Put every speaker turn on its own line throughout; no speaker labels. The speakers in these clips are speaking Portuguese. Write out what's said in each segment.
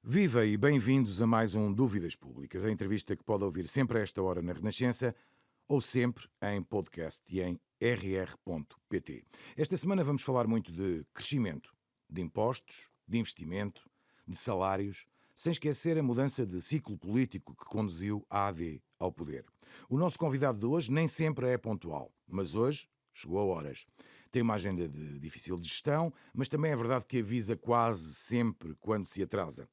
Viva e bem-vindos a mais um Dúvidas Públicas, a entrevista que pode ouvir sempre a esta hora na Renascença ou sempre em podcast e em rr.pt. Esta semana vamos falar muito de crescimento, de impostos, de investimento, de salários, sem esquecer a mudança de ciclo político que conduziu a AD ao poder. O nosso convidado de hoje nem sempre é pontual, mas hoje chegou a horas. Tem uma agenda de difícil de gestão, mas também é verdade que avisa quase sempre quando se atrasa.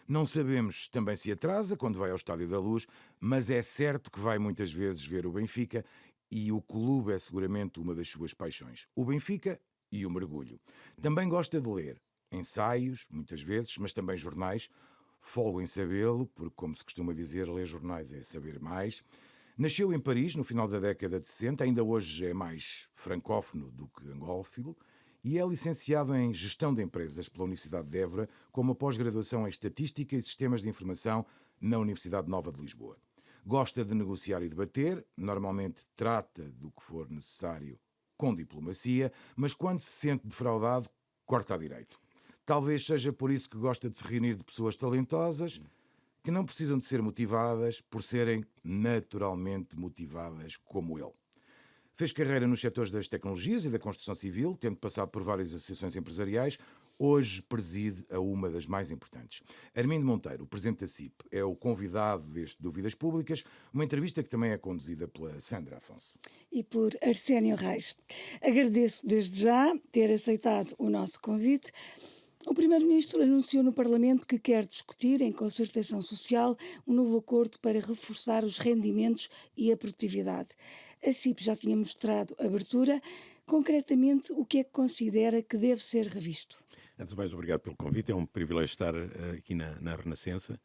Não sabemos se também se atrasa quando vai ao Estádio da Luz, mas é certo que vai muitas vezes ver o Benfica e o clube é seguramente uma das suas paixões. O Benfica e o mergulho. Também gosta de ler ensaios, muitas vezes, mas também jornais. Folgo em sabê-lo, porque, como se costuma dizer, ler jornais é saber mais. Nasceu em Paris, no final da década de 60, ainda hoje é mais francófono do que angófilo, e é licenciado em Gestão de Empresas pela Universidade de Évora, com uma pós-graduação em Estatística e Sistemas de Informação na Universidade Nova de Lisboa. Gosta de negociar e debater, normalmente trata do que for necessário com diplomacia, mas quando se sente defraudado, corta a direito. Talvez seja por isso que gosta de se reunir de pessoas talentosas, que não precisam de ser motivadas por serem naturalmente motivadas como ele. Fez carreira nos setores das tecnologias e da construção civil, tendo passado por várias associações empresariais. Hoje preside a uma das mais importantes. Armindo Monteiro, o presidente da CIP, é o convidado deste Dúvidas Públicas, uma entrevista que também é conduzida pela Sandra Afonso.
E por Arsénio Reis. Agradeço desde já ter aceitado o nosso convite. O Primeiro-Ministro anunciou no Parlamento que quer discutir, em concertação social, um novo acordo para reforçar os rendimentos e a produtividade. A CIP já tinha mostrado abertura. Concretamente, o que é que considera que deve ser revisto?
Antes de mais, obrigado pelo convite. É um privilégio estar aqui na Renascença.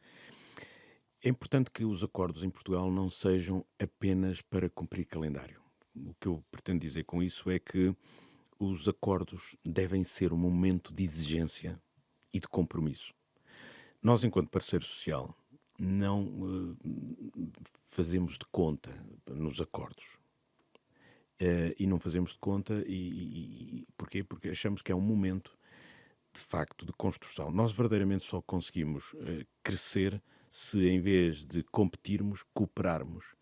É importante que os acordos em Portugal não sejam apenas para cumprir calendário. O que eu pretendo dizer com isso é que os acordos devem ser um momento de exigência e de compromisso. Nós, enquanto parceiro social, não fazemos de conta nos acordos. E não fazemos de conta, porquê? Porque achamos que é um momento, de facto, de construção. Nós verdadeiramente só conseguimos crescer se, em vez de competirmos, cooperarmos.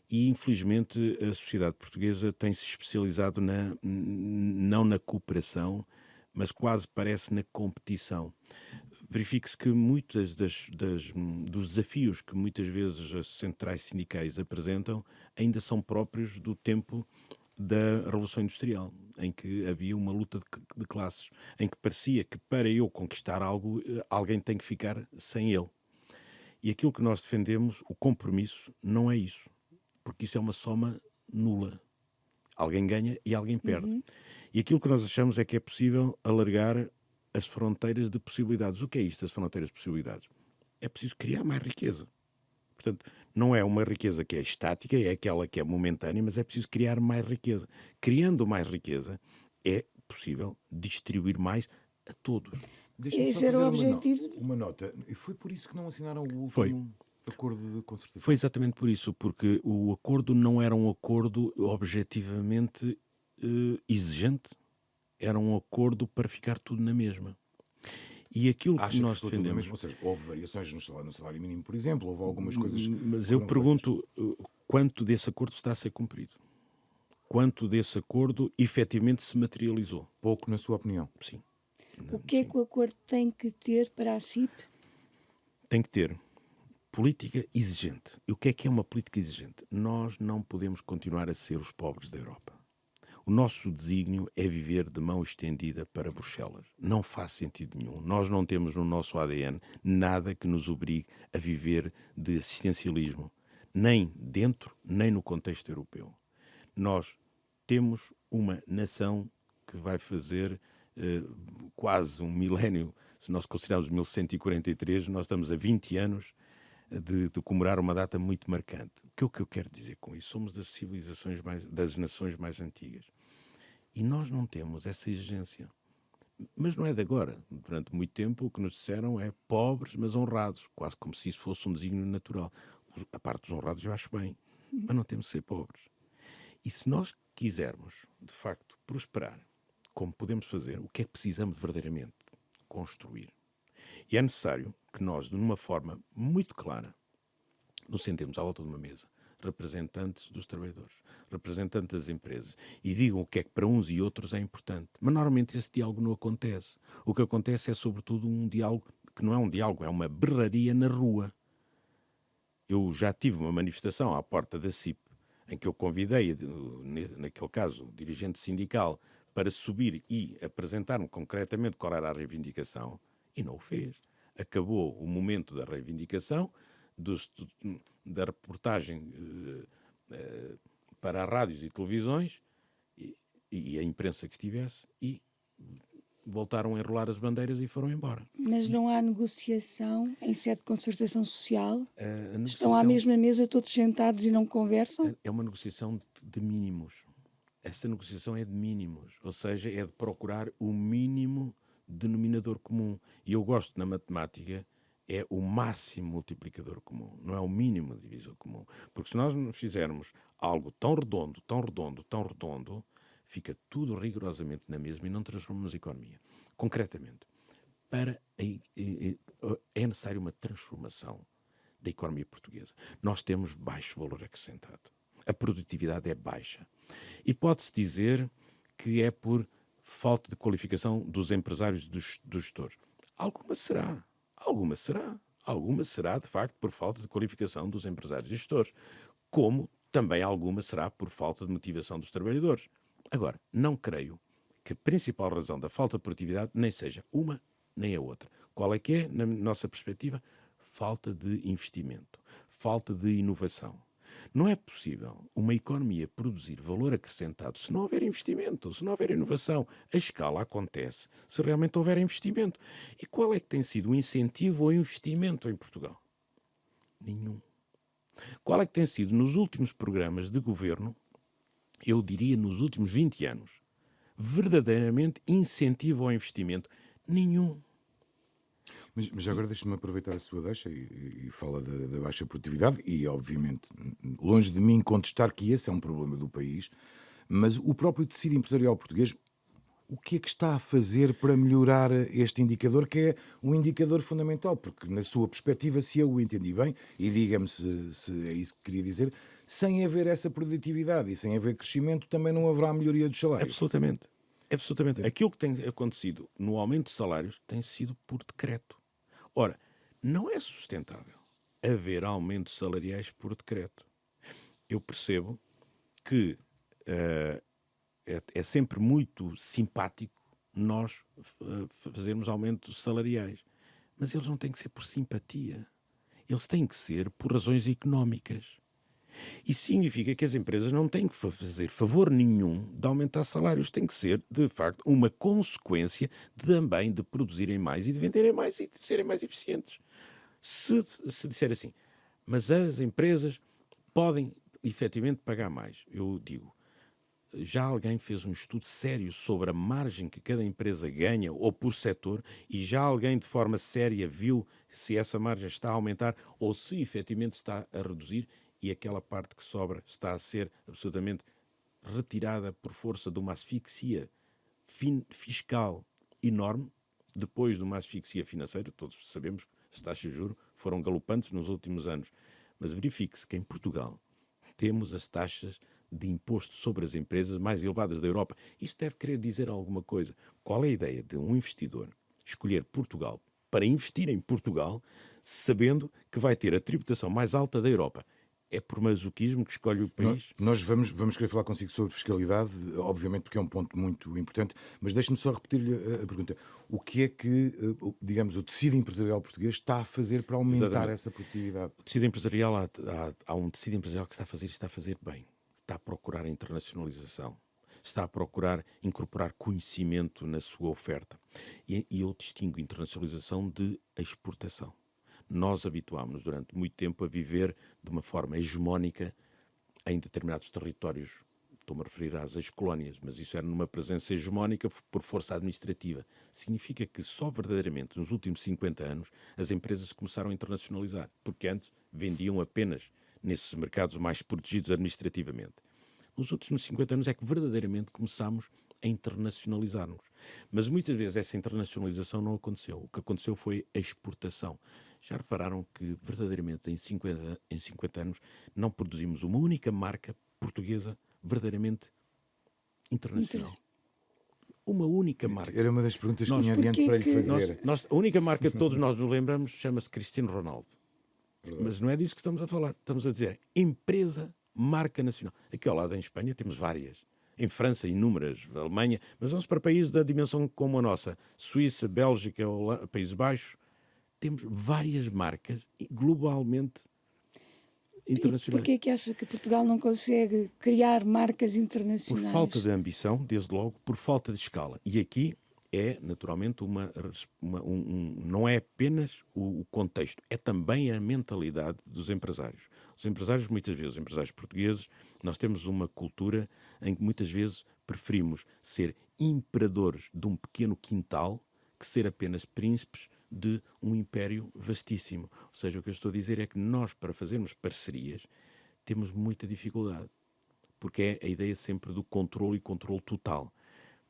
E, infelizmente, a sociedade portuguesa tem-se especializado não na cooperação, mas quase parece na competição. Verifique-se que muitos dos desafios que muitas vezes as centrais sindicais apresentam ainda são próprios do tempo da Revolução Industrial, em que havia uma luta de classes, em que parecia que para eu conquistar algo, alguém tem que ficar sem ele. E aquilo que nós defendemos, o compromisso, não é isso, porque isso é uma soma nula. Alguém ganha e alguém perde. E aquilo que nós achamos é que é possível alargar as fronteiras de possibilidades. O que é isto, as fronteiras de possibilidades? É preciso criar mais riqueza. Portanto, não é uma riqueza que é estática, é aquela que é momentânea, mas é preciso criar mais riqueza. Criando mais riqueza, é possível distribuir mais a todos.
Deixa-me só
Esse era
fazer
o objetivo.
uma nota. E foi por isso que não assinaram o
Foi.
último acordo de concertação?
Foi exatamente por isso, porque o acordo não era um acordo objetivamente exigente, era um acordo para ficar tudo na mesma. E aquilo
Acha
que nós
ficou tudo na
defendemos...
mesma? Ou seja, houve variações no salário mínimo, por exemplo, houve algumas coisas...
Mas
que
eu
foram
pergunto quanto desse acordo está a ser cumprido? Quanto desse acordo efetivamente se materializou?
feitas. Pouco, na sua opinião.
Sim.
O que é que o acordo tem que ter para a CIP?
Tem que ter política exigente. E o que é uma política exigente? Nós não podemos continuar a ser os pobres da Europa. O nosso desígnio é viver de mão estendida para Bruxelas. Não faz sentido nenhum. Nós não temos no nosso ADN nada que nos obrigue a viver de assistencialismo, nem dentro, nem no contexto europeu. Nós temos uma nação que vai fazer quase um milénio. Se nós considerarmos 1143, nós estamos a 20 anos de comemorar uma data muito marcante. O que eu quero dizer com isso? Somos das civilizações das nações mais antigas. E nós não temos essa exigência. Mas não é de agora. Durante muito tempo o que nos disseram é pobres, mas honrados. Quase como se isso fosse um desígnio natural. A parte dos honrados eu acho bem, mas não temos de ser pobres. E se nós quisermos, de facto, prosperar, como podemos fazer, o que é que precisamos verdadeiramente? Construir. E é necessário que nós, de uma forma muito clara, nos sentemos à volta de uma mesa, representantes dos trabalhadores, representantes das empresas, e digam o que é que para uns e outros é importante. Mas normalmente esse diálogo não acontece. O que acontece é sobretudo um diálogo que não é um diálogo, é uma berraria na rua. Eu já tive uma manifestação à porta da CIP, em que eu convidei, naquele caso, o dirigente sindical, para subir e apresentar-me concretamente qual era a reivindicação, e não o fez. Acabou o momento da reivindicação, da reportagem para rádios e televisões, e a imprensa que estivesse, e voltaram a enrolar as bandeiras e foram embora.
Mas não há negociação em sede de concertação social?
A
Estão à mesma mesa todos sentados e não conversam?
é uma negociação de mínimos. Essa negociação é de mínimos, ou seja, é de procurar o mínimo denominador comum. E eu gosto, na matemática, é o máximo multiplicador comum, não é o mínimo divisor comum. Porque se nós fizermos algo tão redondo, tão redondo, tão redondo, fica tudo rigorosamente na mesma e não transformamos a economia. Concretamente, é necessária uma transformação da economia portuguesa. Nós temos baixo valor acrescentado. A produtividade é baixa. E pode-se dizer que é por falta de qualificação dos empresários e dos gestores. Alguma será. Alguma será. Alguma será, de facto, por falta de qualificação dos empresários e gestores. Como também alguma será por falta de motivação dos trabalhadores. Agora, não creio que a principal razão da falta de produtividade nem seja uma nem a outra. Qual é que é, na nossa perspectiva? Falta de investimento, falta de inovação. Não é possível uma economia produzir valor acrescentado se não houver investimento, se não houver inovação. A escala acontece se realmente houver investimento. E qual é que tem sido o incentivo ao investimento em Portugal? Nenhum. Qual é que tem sido, nos últimos programas de governo, eu diria nos últimos 20 anos, verdadeiramente incentivo ao investimento? Nenhum.
Mas agora deixe-me aproveitar a sua deixa e fala da baixa produtividade e, obviamente, longe de mim contestar que esse é um problema do país, mas o próprio tecido empresarial português, o que é que está a fazer para melhorar este indicador, que é um indicador fundamental? Porque, na sua perspectiva, se eu o entendi bem, e diga-me se é isso que queria dizer, sem haver essa produtividade e sem haver crescimento, também não haverá melhoria dos salários.
Absolutamente. Absolutamente. Aquilo que tem acontecido no aumento de salários tem sido por decreto. Ora, não é sustentável haver aumentos salariais por decreto. Eu percebo que é sempre muito simpático nós fazermos aumentos salariais, mas eles não têm que ser por simpatia. Eles têm que ser por razões económicas. Isso significa que as empresas não têm que fazer favor nenhum de aumentar salários. Tem que ser, de facto, uma consequência também de produzirem mais e de venderem mais e de serem mais eficientes. Se disser assim, mas as empresas podem efetivamente pagar mais, eu digo, já alguém fez um estudo sério sobre a margem que cada empresa ganha ou por setor e já alguém de forma séria viu se essa margem está a aumentar ou se efetivamente está a reduzir? E aquela parte que sobra está a ser absolutamente retirada por força de uma asfixia fiscal enorme, depois de uma asfixia financeira. Todos sabemos que as taxas de juros foram galopantes nos últimos anos. Mas verifique-se que em Portugal temos as taxas de imposto sobre as empresas mais elevadas da Europa. Isto deve querer dizer alguma coisa. Qual é a ideia de um investidor escolher Portugal para investir em Portugal, sabendo que vai ter a tributação mais alta da Europa? É por masoquismo que escolhe o país?
Nós vamos querer falar consigo sobre fiscalidade, obviamente porque é um ponto muito importante, mas deixe-me só repetir-lhe a pergunta. O que é que, digamos, o tecido empresarial português está a fazer para aumentar
Exatamente.
essa produtividade?
O tecido empresarial, há um tecido empresarial que está a fazer bem. Está a procurar a internacionalização. Está a procurar incorporar conhecimento na sua oferta. E eu distingo internacionalização de exportação. Nós habituámos-nos durante muito tempo a viver de uma forma hegemónica em determinados territórios. Estou-me a referir às ex-colónias, mas isso era numa presença hegemónica por força administrativa. Significa que só verdadeiramente nos últimos 50 anos as empresas começaram a internacionalizar, porque antes vendiam apenas nesses mercados mais protegidos administrativamente. Nos últimos 50 anos é que verdadeiramente começámos a internacionalizarmos. Mas muitas vezes essa internacionalização não aconteceu. O que aconteceu foi a exportação. Já repararam que, verdadeiramente, em 50 anos, não produzimos uma única marca portuguesa verdadeiramente internacional? Uma única marca.
Era uma das perguntas que
Nós-
tinha adiante para lhe fazer.
A única marca que todos nós nos lembramos chama-se Cristiano Ronaldo.
Verdade.
Mas não é disso que estamos a falar. Estamos a dizer empresa, marca nacional. Aqui ao lado, em Espanha, temos várias. Em França, inúmeras. Alemanha. Mas vamos para países da dimensão como a nossa. Suíça, Bélgica, Países Baixos. Temos várias marcas globalmente internacionais.
Porquê é que acha que Portugal não consegue criar marcas
Por
internacionais?
falta de ambição, desde logo, por falta de escala. E aqui é, naturalmente, não é apenas o contexto, é também a mentalidade dos empresários. Os empresários, muitas vezes, os empresários portugueses, nós temos uma cultura em que muitas vezes preferimos ser imperadores de um pequeno quintal que ser apenas príncipes de um império vastíssimo. Ou seja, o que eu estou a dizer é que nós, para fazermos parcerias, temos muita dificuldade. Porque é a ideia sempre do controle e controle total.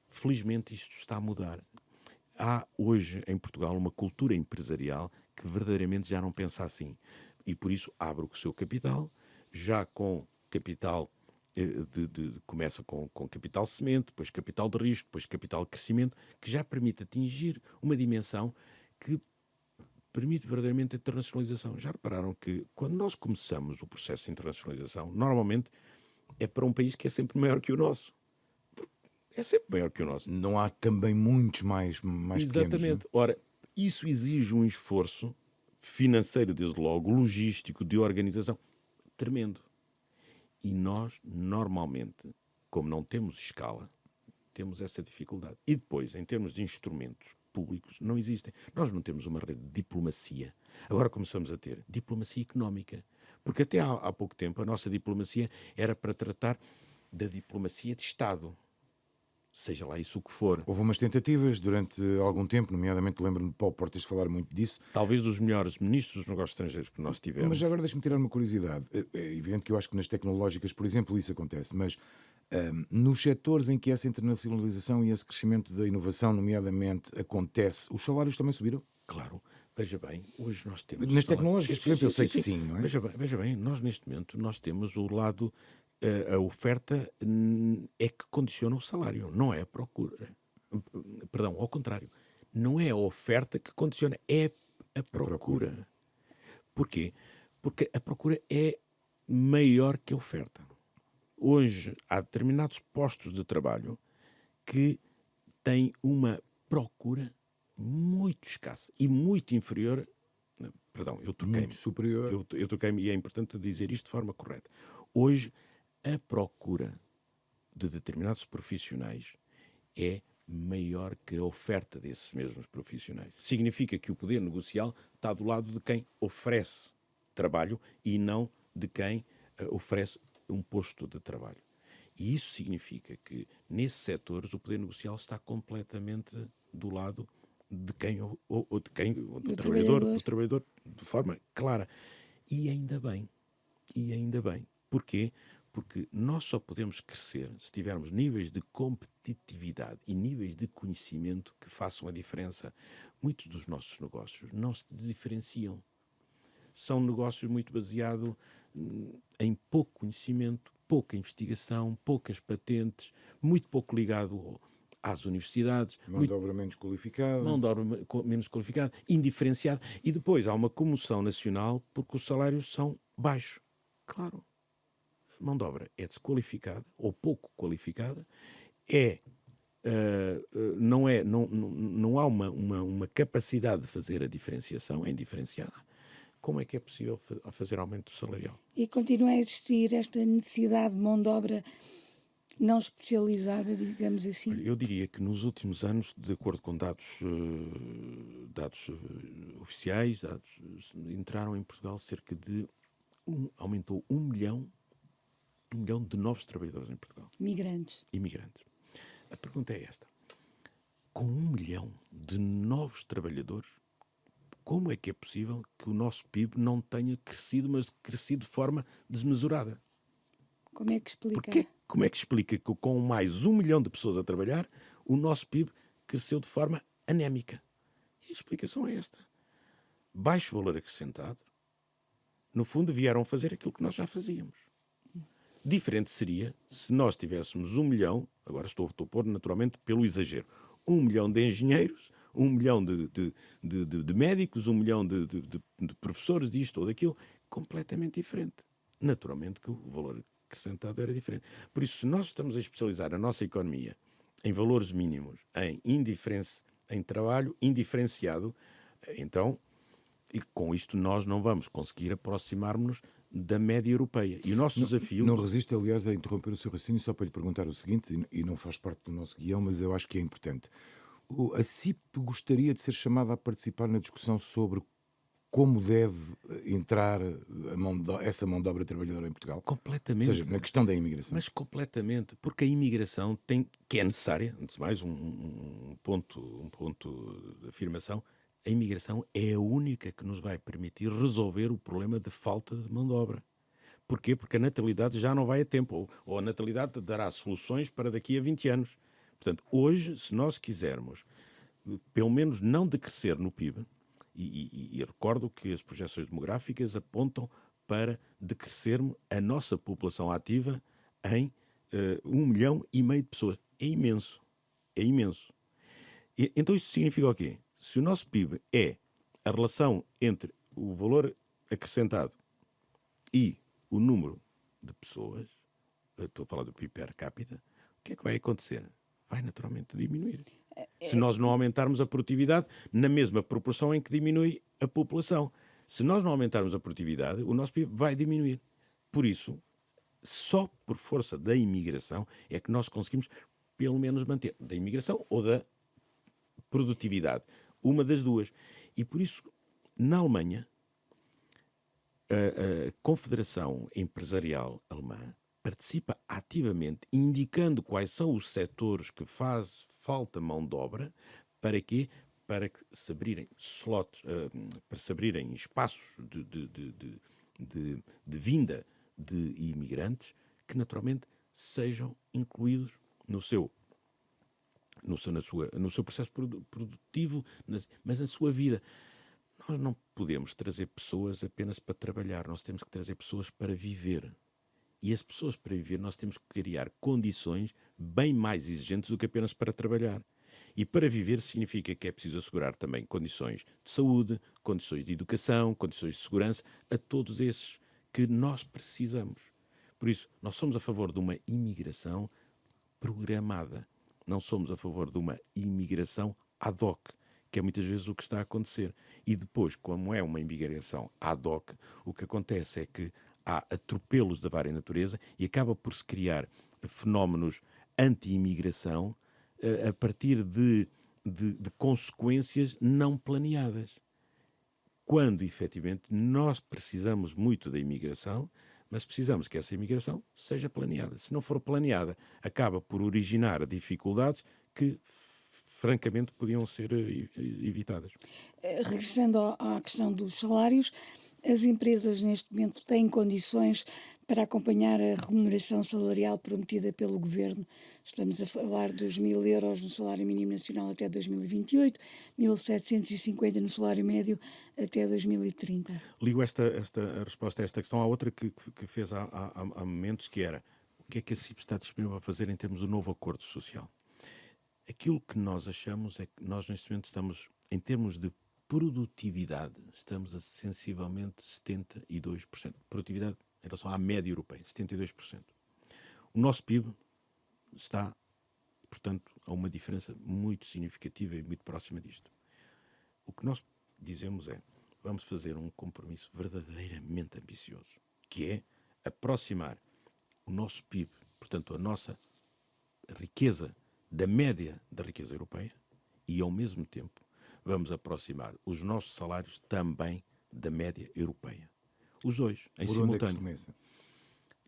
Felizmente isto está a mudar. Há hoje em Portugal uma cultura empresarial que verdadeiramente já não pensa assim. E por isso abre o seu capital, já com capital, começa com capital semente, depois capital de risco, depois capital de crescimento, que já permite atingir uma dimensão que permite verdadeiramente a internacionalização. Já repararam que quando nós começamos o processo de internacionalização, normalmente é para um país que é sempre maior que o nosso. É sempre maior que o nosso.
Não há também muitos mais
Exatamente.
pequenos.
Ora, isso exige um esforço financeiro, desde logo, logístico, de organização, tremendo. E nós, normalmente, como não temos escala, temos essa dificuldade. E depois, em termos de instrumentos públicos, não existem. Nós não temos uma rede de diplomacia. Agora começamos a ter diplomacia económica. Porque até há pouco tempo a nossa diplomacia era para tratar da diplomacia de Estado. Seja lá isso o que for.
Houve umas tentativas durante algum tempo, nomeadamente lembro-me de Paulo Portas falar muito disso.
Talvez dos melhores ministros dos negócios estrangeiros que nós tivemos.
Mas agora deixa-me tirar uma curiosidade. É evidente que eu acho que nas tecnológicas, por exemplo, isso acontece, mas nos setores em que essa internacionalização e esse crescimento da inovação, nomeadamente, acontece, os salários também subiram?
Claro. Veja bem, hoje nós temos...
Nas tecnológicas, por exemplo, eu sei que sim, não é?
Veja bem, nós neste momento nós temos o lado... A oferta é que condiciona o salário, não é a procura. Perdão, ao contrário. Não é a oferta que condiciona, é a procura. Porquê? Porque a procura é maior que a oferta. Hoje há determinados postos de trabalho que têm uma procura muito escassa e muito inferior. Perdão, eu troquei-me.
Muito superior.
Eu troquei-me e é importante dizer isto de forma correta. Hoje, a procura de determinados profissionais é maior que a oferta desses mesmos profissionais. Significa que o poder negocial está do lado de quem oferece trabalho e não de quem oferece um posto de trabalho. E isso significa que, nesses setores, o poder negocial está completamente do lado de quem, do trabalhador, de forma clara. E ainda bem. Porquê? Porque nós só podemos crescer se tivermos níveis de competitividade e níveis de conhecimento que façam a diferença. Muitos dos nossos negócios não se diferenciam. São negócios muito baseados em pouco conhecimento, pouca investigação, poucas patentes, muito pouco ligado às universidades.
Mão de obra menos qualificada.
Mão de obra menos qualificada, indiferenciada. E depois há uma comoção nacional porque os salários são baixos. Claro. Mão de obra é desqualificada ou pouco qualificada, não há uma capacidade de fazer a diferenciação, é indiferenciada. Como é que é possível fazer aumento salarial?
E continua a existir esta necessidade de mão de obra não especializada, digamos assim?
Olha, eu diria que nos últimos anos, de acordo com dados oficiais, entraram em Portugal cerca de aumentou 1 milhão de novos trabalhadores em Portugal. Imigrantes. A pergunta é esta. Com 1 milhão de novos trabalhadores, como é que é possível que o nosso PIB não tenha crescido, mas crescido de forma desmesurada?
Como é que explica?
Porquê? Como é que explica que com mais 1 milhão de pessoas a trabalhar, o nosso PIB cresceu de forma anémica? E a explicação é esta. Baixo valor acrescentado, no fundo, vieram fazer aquilo que nós já fazíamos. Diferente seria se nós tivéssemos 1 milhão, agora estou a pôr naturalmente pelo exagero, 1 milhão de engenheiros, 1 milhão de médicos, 1 milhão de professores disto ou daquilo, completamente diferente. Naturalmente que o valor acrescentado era diferente. Por isso, se nós estamos a especializar a nossa economia em valores mínimos, em trabalho indiferenciado, então, e com isto nós não vamos conseguir aproximar-nos da média europeia. E o nosso desafio...
Não resisto, aliás, a interromper o seu raciocínio só para lhe perguntar o seguinte, e não faz parte do nosso guião, mas eu acho que é importante. A CIP gostaria de ser chamada a participar na discussão sobre como deve entrar essa mão de obra trabalhadora em Portugal?
Completamente.
Ou seja, na questão da imigração.
Mas completamente, porque a imigração que é necessária, antes de mais um ponto de afirmação, a imigração é a única que nos vai permitir resolver o problema de falta de mão de obra. Porquê? Porque a natalidade já não vai a tempo, ou a natalidade dará soluções para daqui a 20 anos. Portanto, hoje, se nós quisermos, pelo menos não decrescer no PIB, e recordo que as projeções demográficas apontam para decrescermos a nossa população ativa em 1,5 milhão de pessoas. É imenso. É imenso. Então isso significa o quê? Se o nosso PIB é a relação entre o valor acrescentado e o número de pessoas, estou a falar do PIB per capita, o que é que vai acontecer? Vai naturalmente diminuir. Se nós não aumentarmos a produtividade na mesma proporção em que diminui a população. Se nós não aumentarmos a produtividade, o nosso PIB vai diminuir. Por isso, só por força da imigração é que nós conseguimos pelo menos manter, da imigração ou da produtividade, uma das duas. E por isso, na Alemanha, a Confederação Empresarial Alemã participa ativamente, indicando quais são os setores que faz falta mão de obra, para quê? Para que se abrirem slots, para se abrirem espaços de vinda de imigrantes que naturalmente sejam incluídos no seu processo produtivo, mas na sua vida. Nós não podemos trazer pessoas apenas para trabalhar, nós temos que trazer pessoas para viver. E as pessoas para viver nós temos que criar condições bem mais exigentes do que apenas para trabalhar. E para viver significa que é preciso assegurar também condições de saúde, condições de educação, condições de segurança, a todos esses que nós precisamos. Por isso, nós somos a favor de uma imigração programada. Não somos a favor de uma imigração ad hoc, que é muitas vezes o que está a acontecer. E depois, como é uma imigração ad hoc, o que acontece é que há atropelos da vária natureza e acaba por se criar fenómenos anti-imigração a partir de consequências não planeadas. Quando, efetivamente, nós precisamos muito da imigração, mas precisamos que essa imigração seja planeada. Se não for planeada, acaba por originar dificuldades que, francamente, podiam ser evitadas.
Regressando à questão dos salários, as empresas neste momento têm condições para acompanhar a remuneração salarial prometida pelo Governo. Estamos a falar dos 1.000 euros no salário mínimo nacional até 2028, 1.750 no salário médio até 2030.
Ligo esta resposta a esta questão à outra que fez há momentos, que era: o que é que a CIP está disponível a fazer em termos do novo acordo social? Aquilo que nós achamos é que nós neste momento estamos, em termos de produtividade, estamos a sensivelmente 72%. Produtividade em relação à média europeia, 72%. O nosso PIB está, portanto, a uma diferença muito significativa e muito próxima disto. O que nós dizemos é: vamos fazer um compromisso verdadeiramente ambicioso, que é aproximar o nosso PIB, portanto, a nossa riqueza, da média da riqueza europeia, e, ao mesmo tempo, vamos aproximar os nossos salários também da média europeia. Os dois, em simultâneo.
Onde é que se começa?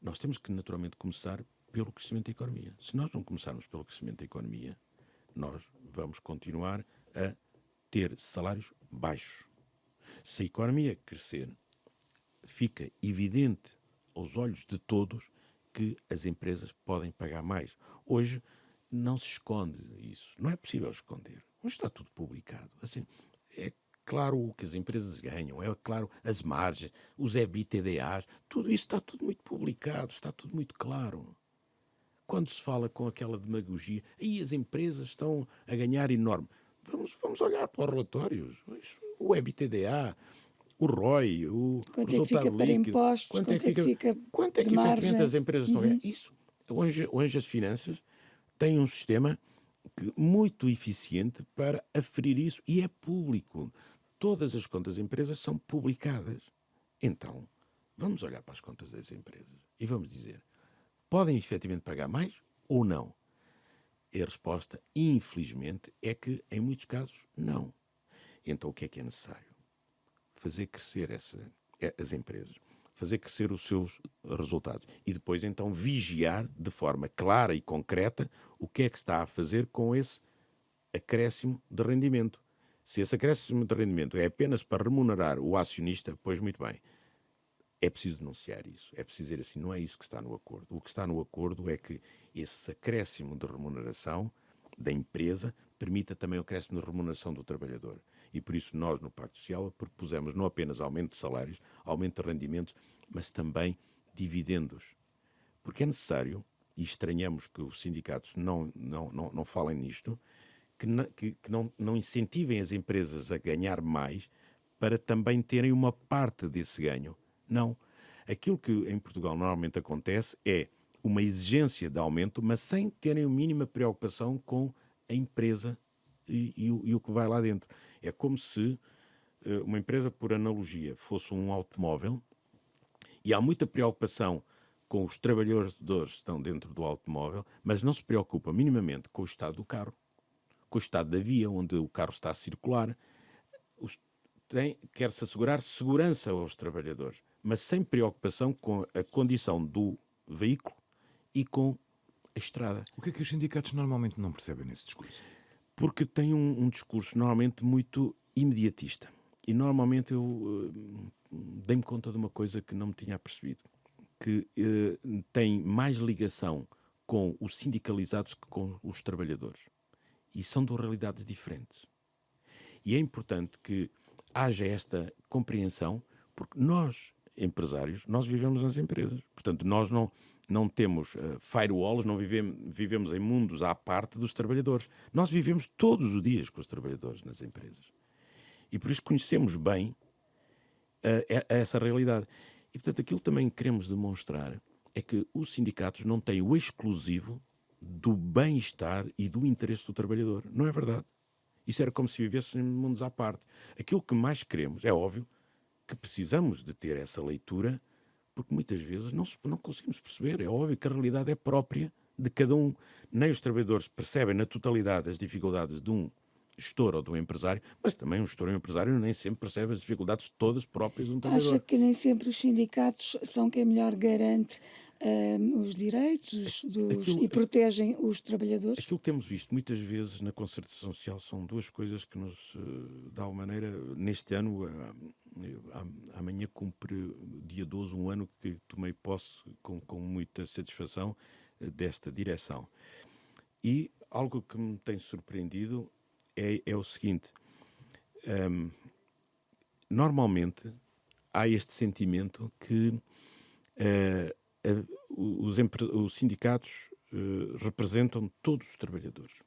Nós temos que, naturalmente, começar pelo crescimento da economia. Se nós não começarmos pelo crescimento da economia, nós vamos continuar a ter salários baixos. Se a economia crescer, fica evidente aos olhos de todos que as empresas podem pagar mais. Hoje não se esconde isso. Não é possível esconder. Hoje está tudo publicado. Assim, é claro o que as empresas ganham, é claro as margens, os EBITDAs, tudo isso está tudo muito publicado, está tudo muito claro. Quando se fala com aquela demagogia, aí as empresas estão a ganhar enorme. Vamos olhar para os relatórios. O EBITDA, o ROI, o
Quanto é que
resultado
fica para
líquido.
impostos?
Quanto é que fica
de
efetivamente
margem?
as empresas estão a ganhar? Isso. Hoje as finanças têm um sistema muito eficiente para aferir isso e é público. Todas as contas das empresas são publicadas. Então, vamos olhar para as contas das empresas e vamos dizer, podem efetivamente pagar mais ou não? E a resposta, infelizmente, é que, em muitos casos, não. Então, o que é necessário? Fazer crescer as empresas, fazer crescer os seus resultados e depois, então, vigiar de forma clara e concreta o que é que está a fazer com esse acréscimo de rendimento. Se esse acréscimo de rendimento é apenas para remunerar o acionista, pois muito bem, é preciso denunciar isso. É preciso dizer assim, não é isso que está no acordo. O que está no acordo é que esse acréscimo de remuneração da empresa permita também o acréscimo de remuneração do trabalhador. E por isso nós, no Pacto Social, propusemos não apenas aumento de salários, aumento de rendimentos, mas também dividendos. Porque é necessário, e estranhamos que os sindicatos não falem nisto, que não incentivem as empresas a ganhar mais para também terem uma parte desse ganho. Não. Aquilo que em Portugal normalmente acontece é uma exigência de aumento, mas sem terem a mínima preocupação com a empresa e o que vai lá dentro. É como se uma empresa, por analogia, fosse um automóvel e há muita preocupação com os trabalhadores que estão dentro do automóvel, mas não se preocupa minimamente com o estado do carro, com o estado da via onde o carro está a circular. Quer-se assegurar segurança aos trabalhadores, mas sem preocupação com a condição do veículo e com a estrada.
O que é que os sindicatos normalmente não percebem nesse discurso?
Porque tem um discurso normalmente muito imediatista. E normalmente eu dei-me conta de uma coisa que não me tinha percebido, que tem mais ligação com os sindicalizados que com os trabalhadores. E são duas realidades diferentes. E é importante que haja esta compreensão, porque nós, empresários, nós vivemos nas empresas. Portanto, nós não temos firewalls, não vivemos em mundos à parte dos trabalhadores. Nós vivemos todos os dias com os trabalhadores nas empresas. E por isso conhecemos bem essa realidade. E, portanto, aquilo que também queremos demonstrar é que os sindicatos não têm o exclusivo do bem-estar e do interesse do trabalhador. Não é verdade. Isso era como se vivessem em mundos à parte. Aquilo que mais queremos, é óbvio, que precisamos de ter essa leitura, porque muitas vezes não conseguimos perceber. É óbvio que a realidade é própria de cada um. Nem os trabalhadores percebem na totalidade as dificuldades de um gestor ou de um empresário, mas também um gestor ou um empresário nem sempre percebe as dificuldades todas próprias de um trabalhador.
Acha que nem sempre os sindicatos são quem melhor garante os direitos e protegem os trabalhadores?
Aquilo que temos visto muitas vezes na concertação social são duas coisas que nos, de alguma maneira, neste ano, amanhã cumpre dia 12, um ano que tomei posse com muita satisfação desta direção. E algo que me tem surpreendido é o seguinte, normalmente há este sentimento que os sindicatos representam todos os trabalhadores.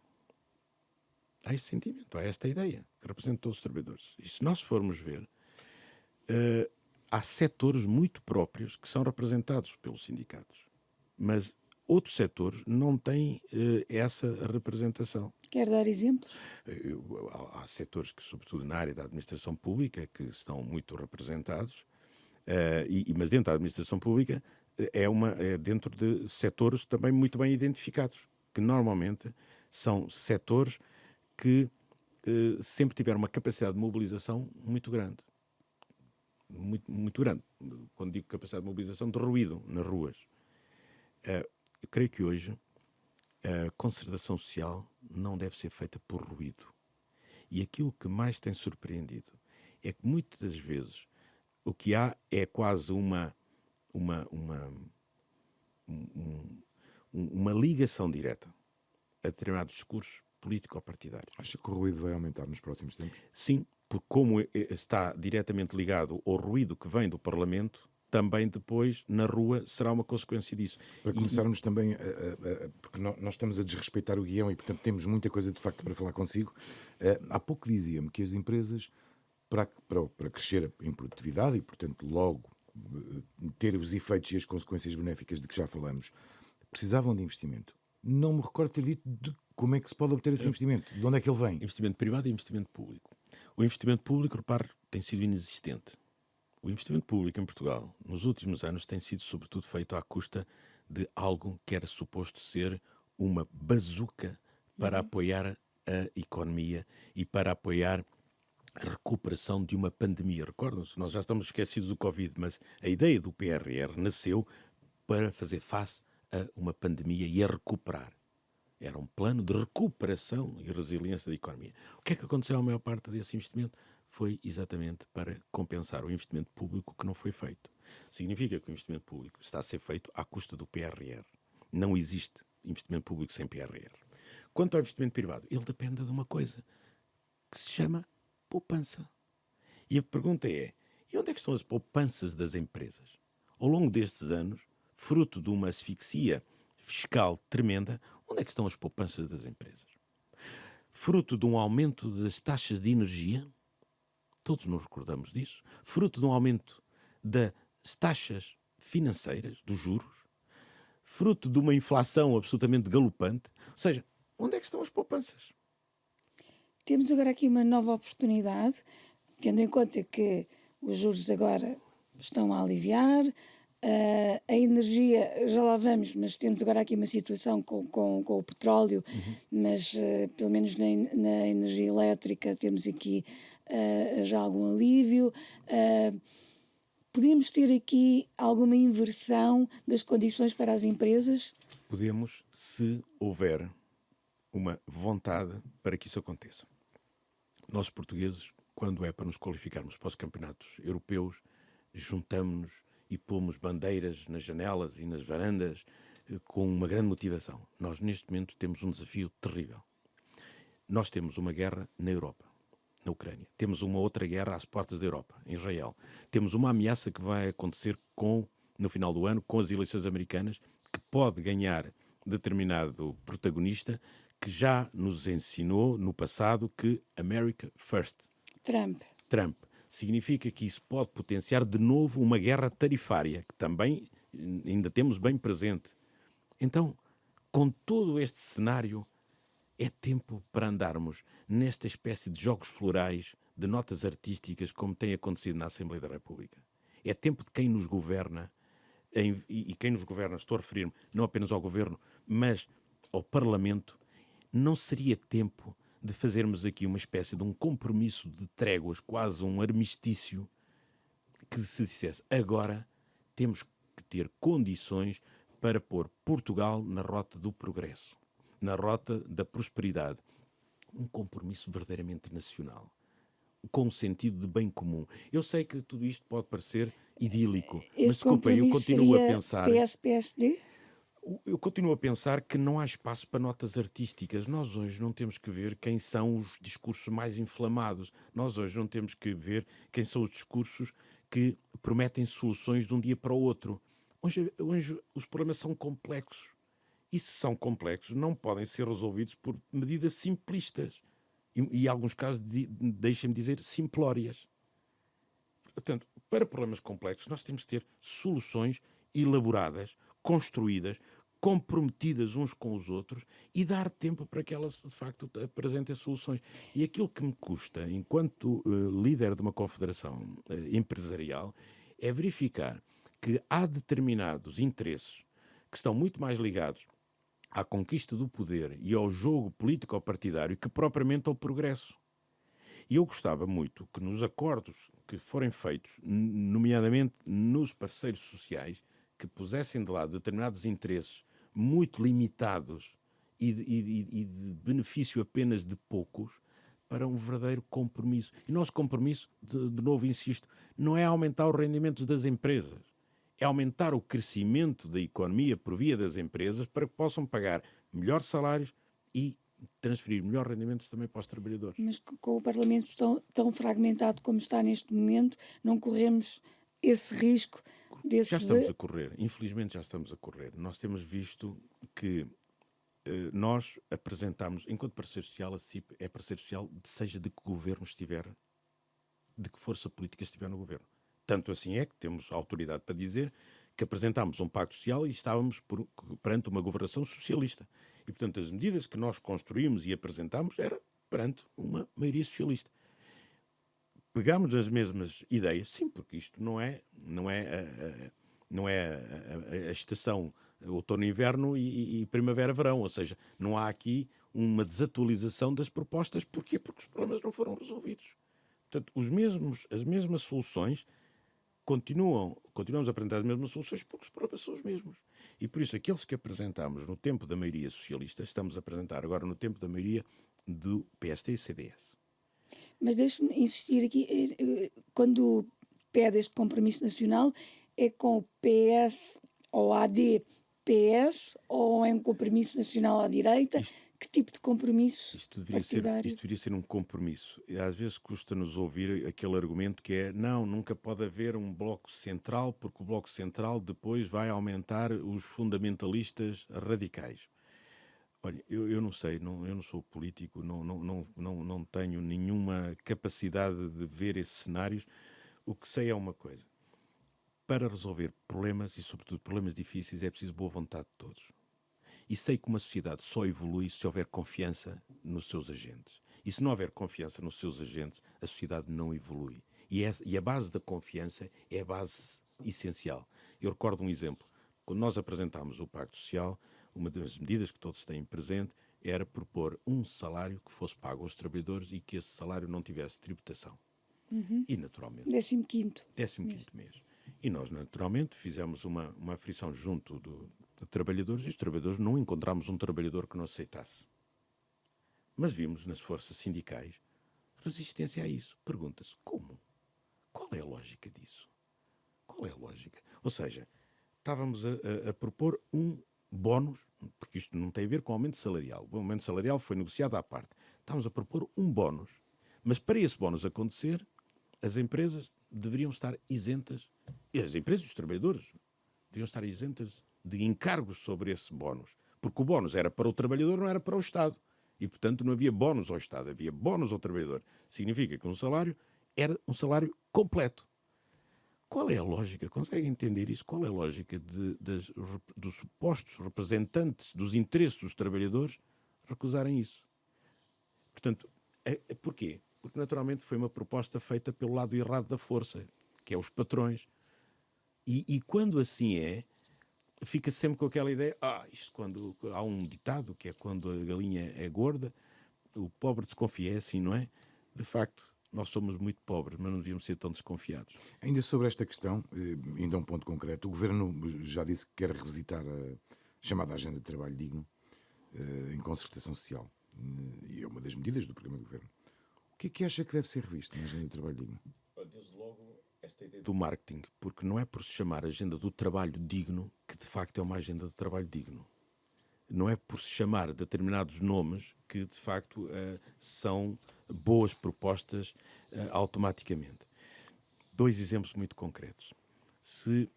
Há esse sentimento, há esta ideia, que representam todos os trabalhadores. E se nós formos ver, há setores muito próprios que são representados pelos sindicatos, mas outros setores não têm essa representação.
Quer dar exemplos?
Há setores que, sobretudo na área da administração pública, que estão muito representados, mas dentro da administração pública é dentro de setores também muito bem identificados, que normalmente são setores que sempre tiveram uma capacidade de mobilização muito grande. Muito grande. Quando digo capacidade de mobilização, de ruído nas ruas. Eu creio que hoje a concertação social não deve ser feita por ruído. E aquilo que mais tem surpreendido é que muitas vezes o que há é quase uma uma ligação direta a determinados discursos político-partidários.
Acha que o ruído vai aumentar nos próximos tempos?
Sim, porque como está diretamente ligado ao ruído que vem do Parlamento, também depois, na rua, será uma consequência disso.
Para começarmos também, porque nós estamos a desrespeitar o guião e, portanto, temos muita coisa de facto para falar consigo. Há pouco dizia-me que as empresas, para crescer em produtividade e, portanto, logo ter os efeitos e as consequências benéficas de que já falamos, precisavam de investimento. Não me recordo ter dito de como é que se pode obter esse investimento, de onde é que ele vem.
Investimento privado e investimento público. O investimento público, repare, tem sido inexistente. O investimento público em Portugal, nos últimos anos, tem sido sobretudo feito à custa de algo que era suposto ser uma bazuca para apoiar a economia e para apoiar a recuperação de uma pandemia. Recordam-se, nós já estamos esquecidos do Covid, mas a ideia do PRR nasceu para fazer face a uma pandemia e a recuperar. Era um plano de recuperação e resiliência da economia. O que é que aconteceu à maior parte desse investimento? Foi exatamente para compensar o investimento público que não foi feito. Significa que o investimento público está a ser feito à custa do PRR. Não existe investimento público sem PRR. Quanto ao investimento privado, ele depende de uma coisa que se chama poupança. E a pergunta é, e onde é que estão as poupanças das empresas? Ao longo destes anos, fruto de uma asfixia fiscal tremenda, onde é que estão as poupanças das empresas? Fruto de um aumento das taxas de energia, todos nos recordamos disso, fruto de um aumento das taxas financeiras, dos juros, fruto de uma inflação absolutamente galopante. Ou seja, onde é que estão as poupanças?
Temos agora aqui uma nova oportunidade, tendo em conta que os juros agora estão a aliviar, a energia, já lá vamos, mas temos agora aqui uma situação com o petróleo, mas pelo menos na energia elétrica temos aqui já algum alívio. Podemos ter aqui alguma inversão das condições para as empresas?
Podemos, se houver uma vontade para que isso aconteça. Nós, portugueses, quando é para nos qualificarmos para os campeonatos europeus, juntamos-nos e pomos bandeiras nas janelas e nas varandas com uma grande motivação. Nós, neste momento, temos um desafio terrível. Nós temos uma guerra na Europa, na Ucrânia. Temos uma outra guerra às portas da Europa, em Israel. Temos uma ameaça que vai acontecer no final do ano, com as eleições americanas, que pode ganhar determinado protagonista que já nos ensinou no passado que America First. Trump. Significa que isso pode potenciar de novo uma guerra tarifária, que também ainda temos bem presente. Então, com todo este cenário, é tempo para andarmos nesta espécie de jogos florais, de notas artísticas, como tem acontecido na Assembleia da República. É tempo de quem nos governa, e quem nos governa, estou a referir-me não apenas ao governo, mas ao Parlamento. Não seria tempo de fazermos aqui uma espécie de um compromisso de tréguas, quase um armistício, que se dissesse agora temos que ter condições para pôr Portugal na rota do progresso, na rota da prosperidade. Um compromisso verdadeiramente nacional, com um sentido de bem comum. Eu sei que tudo isto pode parecer idílico, mas desculpem, eu continuo a pensar...
PS-PSD?
Eu continuo a pensar que não há espaço para notas artísticas. Nós hoje não temos que ver quem são os discursos mais inflamados. Nós hoje não temos que ver quem são os discursos que prometem soluções de um dia para o outro. Hoje os problemas são complexos. E se são complexos, não podem ser resolvidos por medidas simplistas. E em alguns casos, deixem-me dizer, simplórias. Portanto, para problemas complexos, nós temos que ter soluções elaboradas, construídas, comprometidas uns com os outros e dar tempo para que elas, de facto, apresentem soluções. E aquilo que me custa, enquanto líder de uma confederação empresarial, é verificar que há determinados interesses que estão muito mais ligados à conquista do poder e ao jogo político-partidário que propriamente ao progresso. E eu gostava muito que nos acordos que forem feitos, nomeadamente nos parceiros sociais, que pusessem de lado determinados interesses muito limitados e de benefício apenas de poucos para um verdadeiro compromisso. E nosso compromisso, de novo insisto, não é aumentar os rendimentos das empresas, é aumentar o crescimento da economia por via das empresas para que possam pagar melhores salários e transferir melhores rendimentos também para os trabalhadores.
Mas com o Parlamento tão fragmentado como está neste momento, não corremos esse risco
Já estamos a correr, infelizmente já estamos a correr. Nós temos visto que nós apresentamos, enquanto parceiro social, a CIP é parceiro social, seja de que governo estiver, de que força política estiver no governo. Tanto assim é que temos autoridade para dizer que apresentámos um pacto social e estávamos perante uma governação socialista. E, portanto, as medidas que nós construímos e apresentámos era perante uma maioria socialista. Pegámos as mesmas ideias, sim, porque isto não é a estação outono e inverno e primavera-verão, ou seja, não há aqui uma desatualização das propostas. Porquê? Porque os problemas não foram resolvidos. Portanto, as mesmas soluções continuamos a apresentar as mesmas soluções porque os problemas são os mesmos. E por isso, aqueles que apresentámos no tempo da maioria socialista, estamos a apresentar agora no tempo da maioria do PSD e CDS.
Mas deixe-me insistir aqui, quando pede este compromisso nacional, é com o PS ou AD-PS ou é um compromisso nacional à direita? Que tipo de compromisso partidário?
Isto deveria ser um compromisso. E às vezes custa-nos ouvir aquele argumento que é não, nunca pode haver um bloco central, porque o bloco central depois vai aumentar os fundamentalistas radicais. Olha, eu não sei, eu não sou político, não tenho nenhuma capacidade de ver esses cenários. O que sei é uma coisa. Para resolver problemas, e sobretudo problemas difíceis, é preciso boa vontade de todos. E sei que uma sociedade só evolui se houver confiança nos seus agentes. E se não houver confiança nos seus agentes, a sociedade não evolui. E a base da confiança é a base essencial. Eu recordo um exemplo. Quando nós apresentámos o Pacto Social, uma das medidas que todos têm presente era propor um salário que fosse pago aos trabalhadores e que esse salário não tivesse tributação. E, naturalmente... 15º mês. E nós, naturalmente, fizemos uma aferição junto de trabalhadores e os trabalhadores não encontramos um trabalhador que não aceitasse. Mas vimos nas forças sindicais resistência a isso. Pergunta-se, como? Qual é a lógica disso? Qual é a lógica? Ou seja, estávamos a propor um bónus, porque isto não tem a ver com aumento salarial. O aumento salarial foi negociado à parte. Estávamos a propor um bónus. Mas para esse bónus acontecer, as empresas deveriam estar isentas, e as empresas e os trabalhadores deveriam estar isentas de encargos sobre esse bónus. Porque o bónus era para o trabalhador, não era para o Estado. E, portanto, não havia bónus ao Estado, havia bónus ao trabalhador. Significa que um salário era um salário completo. Qual é a lógica? Consegue entender isso? Qual é a lógica dos supostos representantes dos interesses dos trabalhadores recusarem isso? Portanto, porquê? Porque, naturalmente, foi uma proposta feita pelo lado errado da força, que é os patrões. E quando assim é, fica sempre com aquela ideia, isto quando há um ditado, que é quando a galinha é gorda, o pobre desconfia, é assim, não é? De facto, nós somos muito pobres, mas não devíamos ser tão desconfiados.
Ainda sobre esta questão, ainda um ponto concreto, o Governo já disse que quer revisitar a chamada Agenda de Trabalho Digno em concertação social. E é uma das medidas do programa do Governo. O que é que acha que deve ser revisto na Agenda de Trabalho Digno?
Desde logo, esta ideia do marketing, porque não é por se chamar Agenda do Trabalho Digno que de facto é uma agenda de trabalho digno. Não é por se chamar determinados nomes que de facto são boas propostas automaticamente. 2 exemplos muito concretos. Se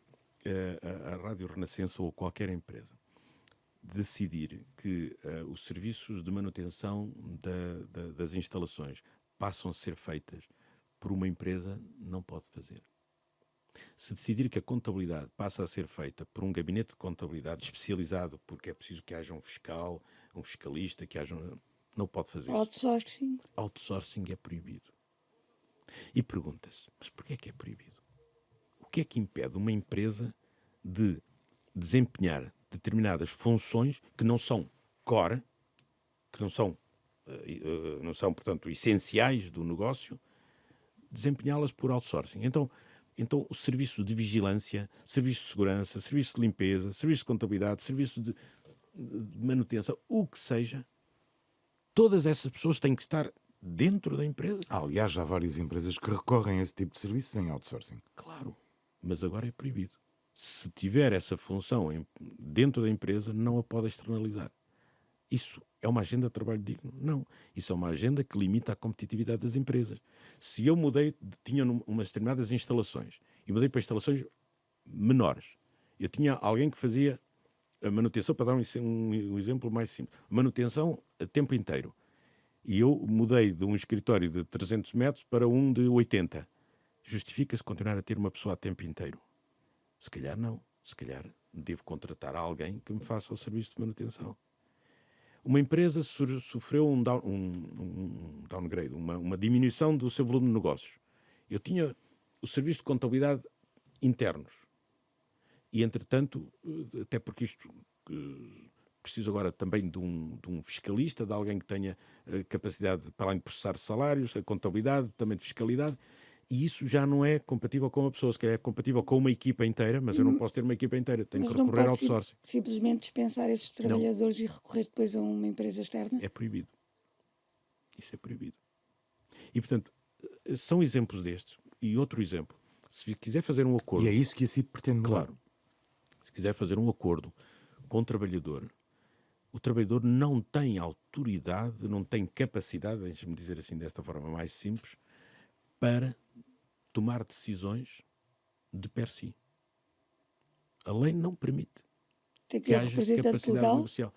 a Rádio Renascença ou qualquer empresa decidir que os serviços de manutenção das instalações passam a ser feitas por uma empresa, não pode fazer. Se decidir que a contabilidade passa a ser feita por um gabinete de contabilidade especializado, porque é preciso que haja um fiscal, um fiscalista, não pode fazer isso.
Outsourcing.
Outsourcing é proibido. E pergunta-se, mas porquê é que é proibido? O que é que impede uma empresa de desempenhar determinadas funções que não são core, que não são, portanto, essenciais do negócio, desempenhá-las por outsourcing? Então, o serviço de vigilância, serviço de segurança, serviço de limpeza, serviço de contabilidade, serviço de manutenção, o que seja, todas essas pessoas têm que estar dentro da empresa.
Aliás, já há várias empresas que recorrem a esse tipo de serviços em outsourcing.
Claro, mas agora é proibido. se tiver essa função dentro da empresa, não a pode externalizar. Isso é uma agenda de trabalho digno? Não. Isso é uma agenda que limita a competitividade das empresas. Se eu mudei, tinha umas determinadas instalações e mudei para instalações menores, eu tinha alguém que fazia a manutenção, para dar um exemplo mais simples, manutenção a tempo inteiro. E eu mudei de um escritório de 300 metros para um de 80. Justifica-se continuar a ter uma pessoa a tempo inteiro? Se calhar não. Se calhar devo contratar alguém que me faça o serviço de manutenção. Uma empresa sofreu um downgrade, uma diminuição do seu volume de negócios. Eu tinha o serviço de contabilidade internos. E, entretanto, até porque isto preciso agora também de um fiscalista, de alguém que tenha capacidade, para além de processar salários, a contabilidade, também de fiscalidade, e isso já não é compatível com uma pessoa, se calhar é compatível com uma equipa inteira, mas eu não posso ter uma equipa inteira, tenho que recorrer ao outsourcing.
Simplesmente dispensar esses trabalhadores e recorrer depois a uma empresa externa?
É proibido. Isso é proibido. E, portanto, são exemplos destes. E outro exemplo, se quiser fazer um acordo...
E é isso que a CIP pretende mudar.
Claro. Se quiser fazer um acordo com o trabalhador não tem autoridade, não tem capacidade, deixe-me dizer assim desta forma mais simples, para tomar decisões de per si. A lei não permite
Tem que ter
haja
representante
capacidade
legal
negocial.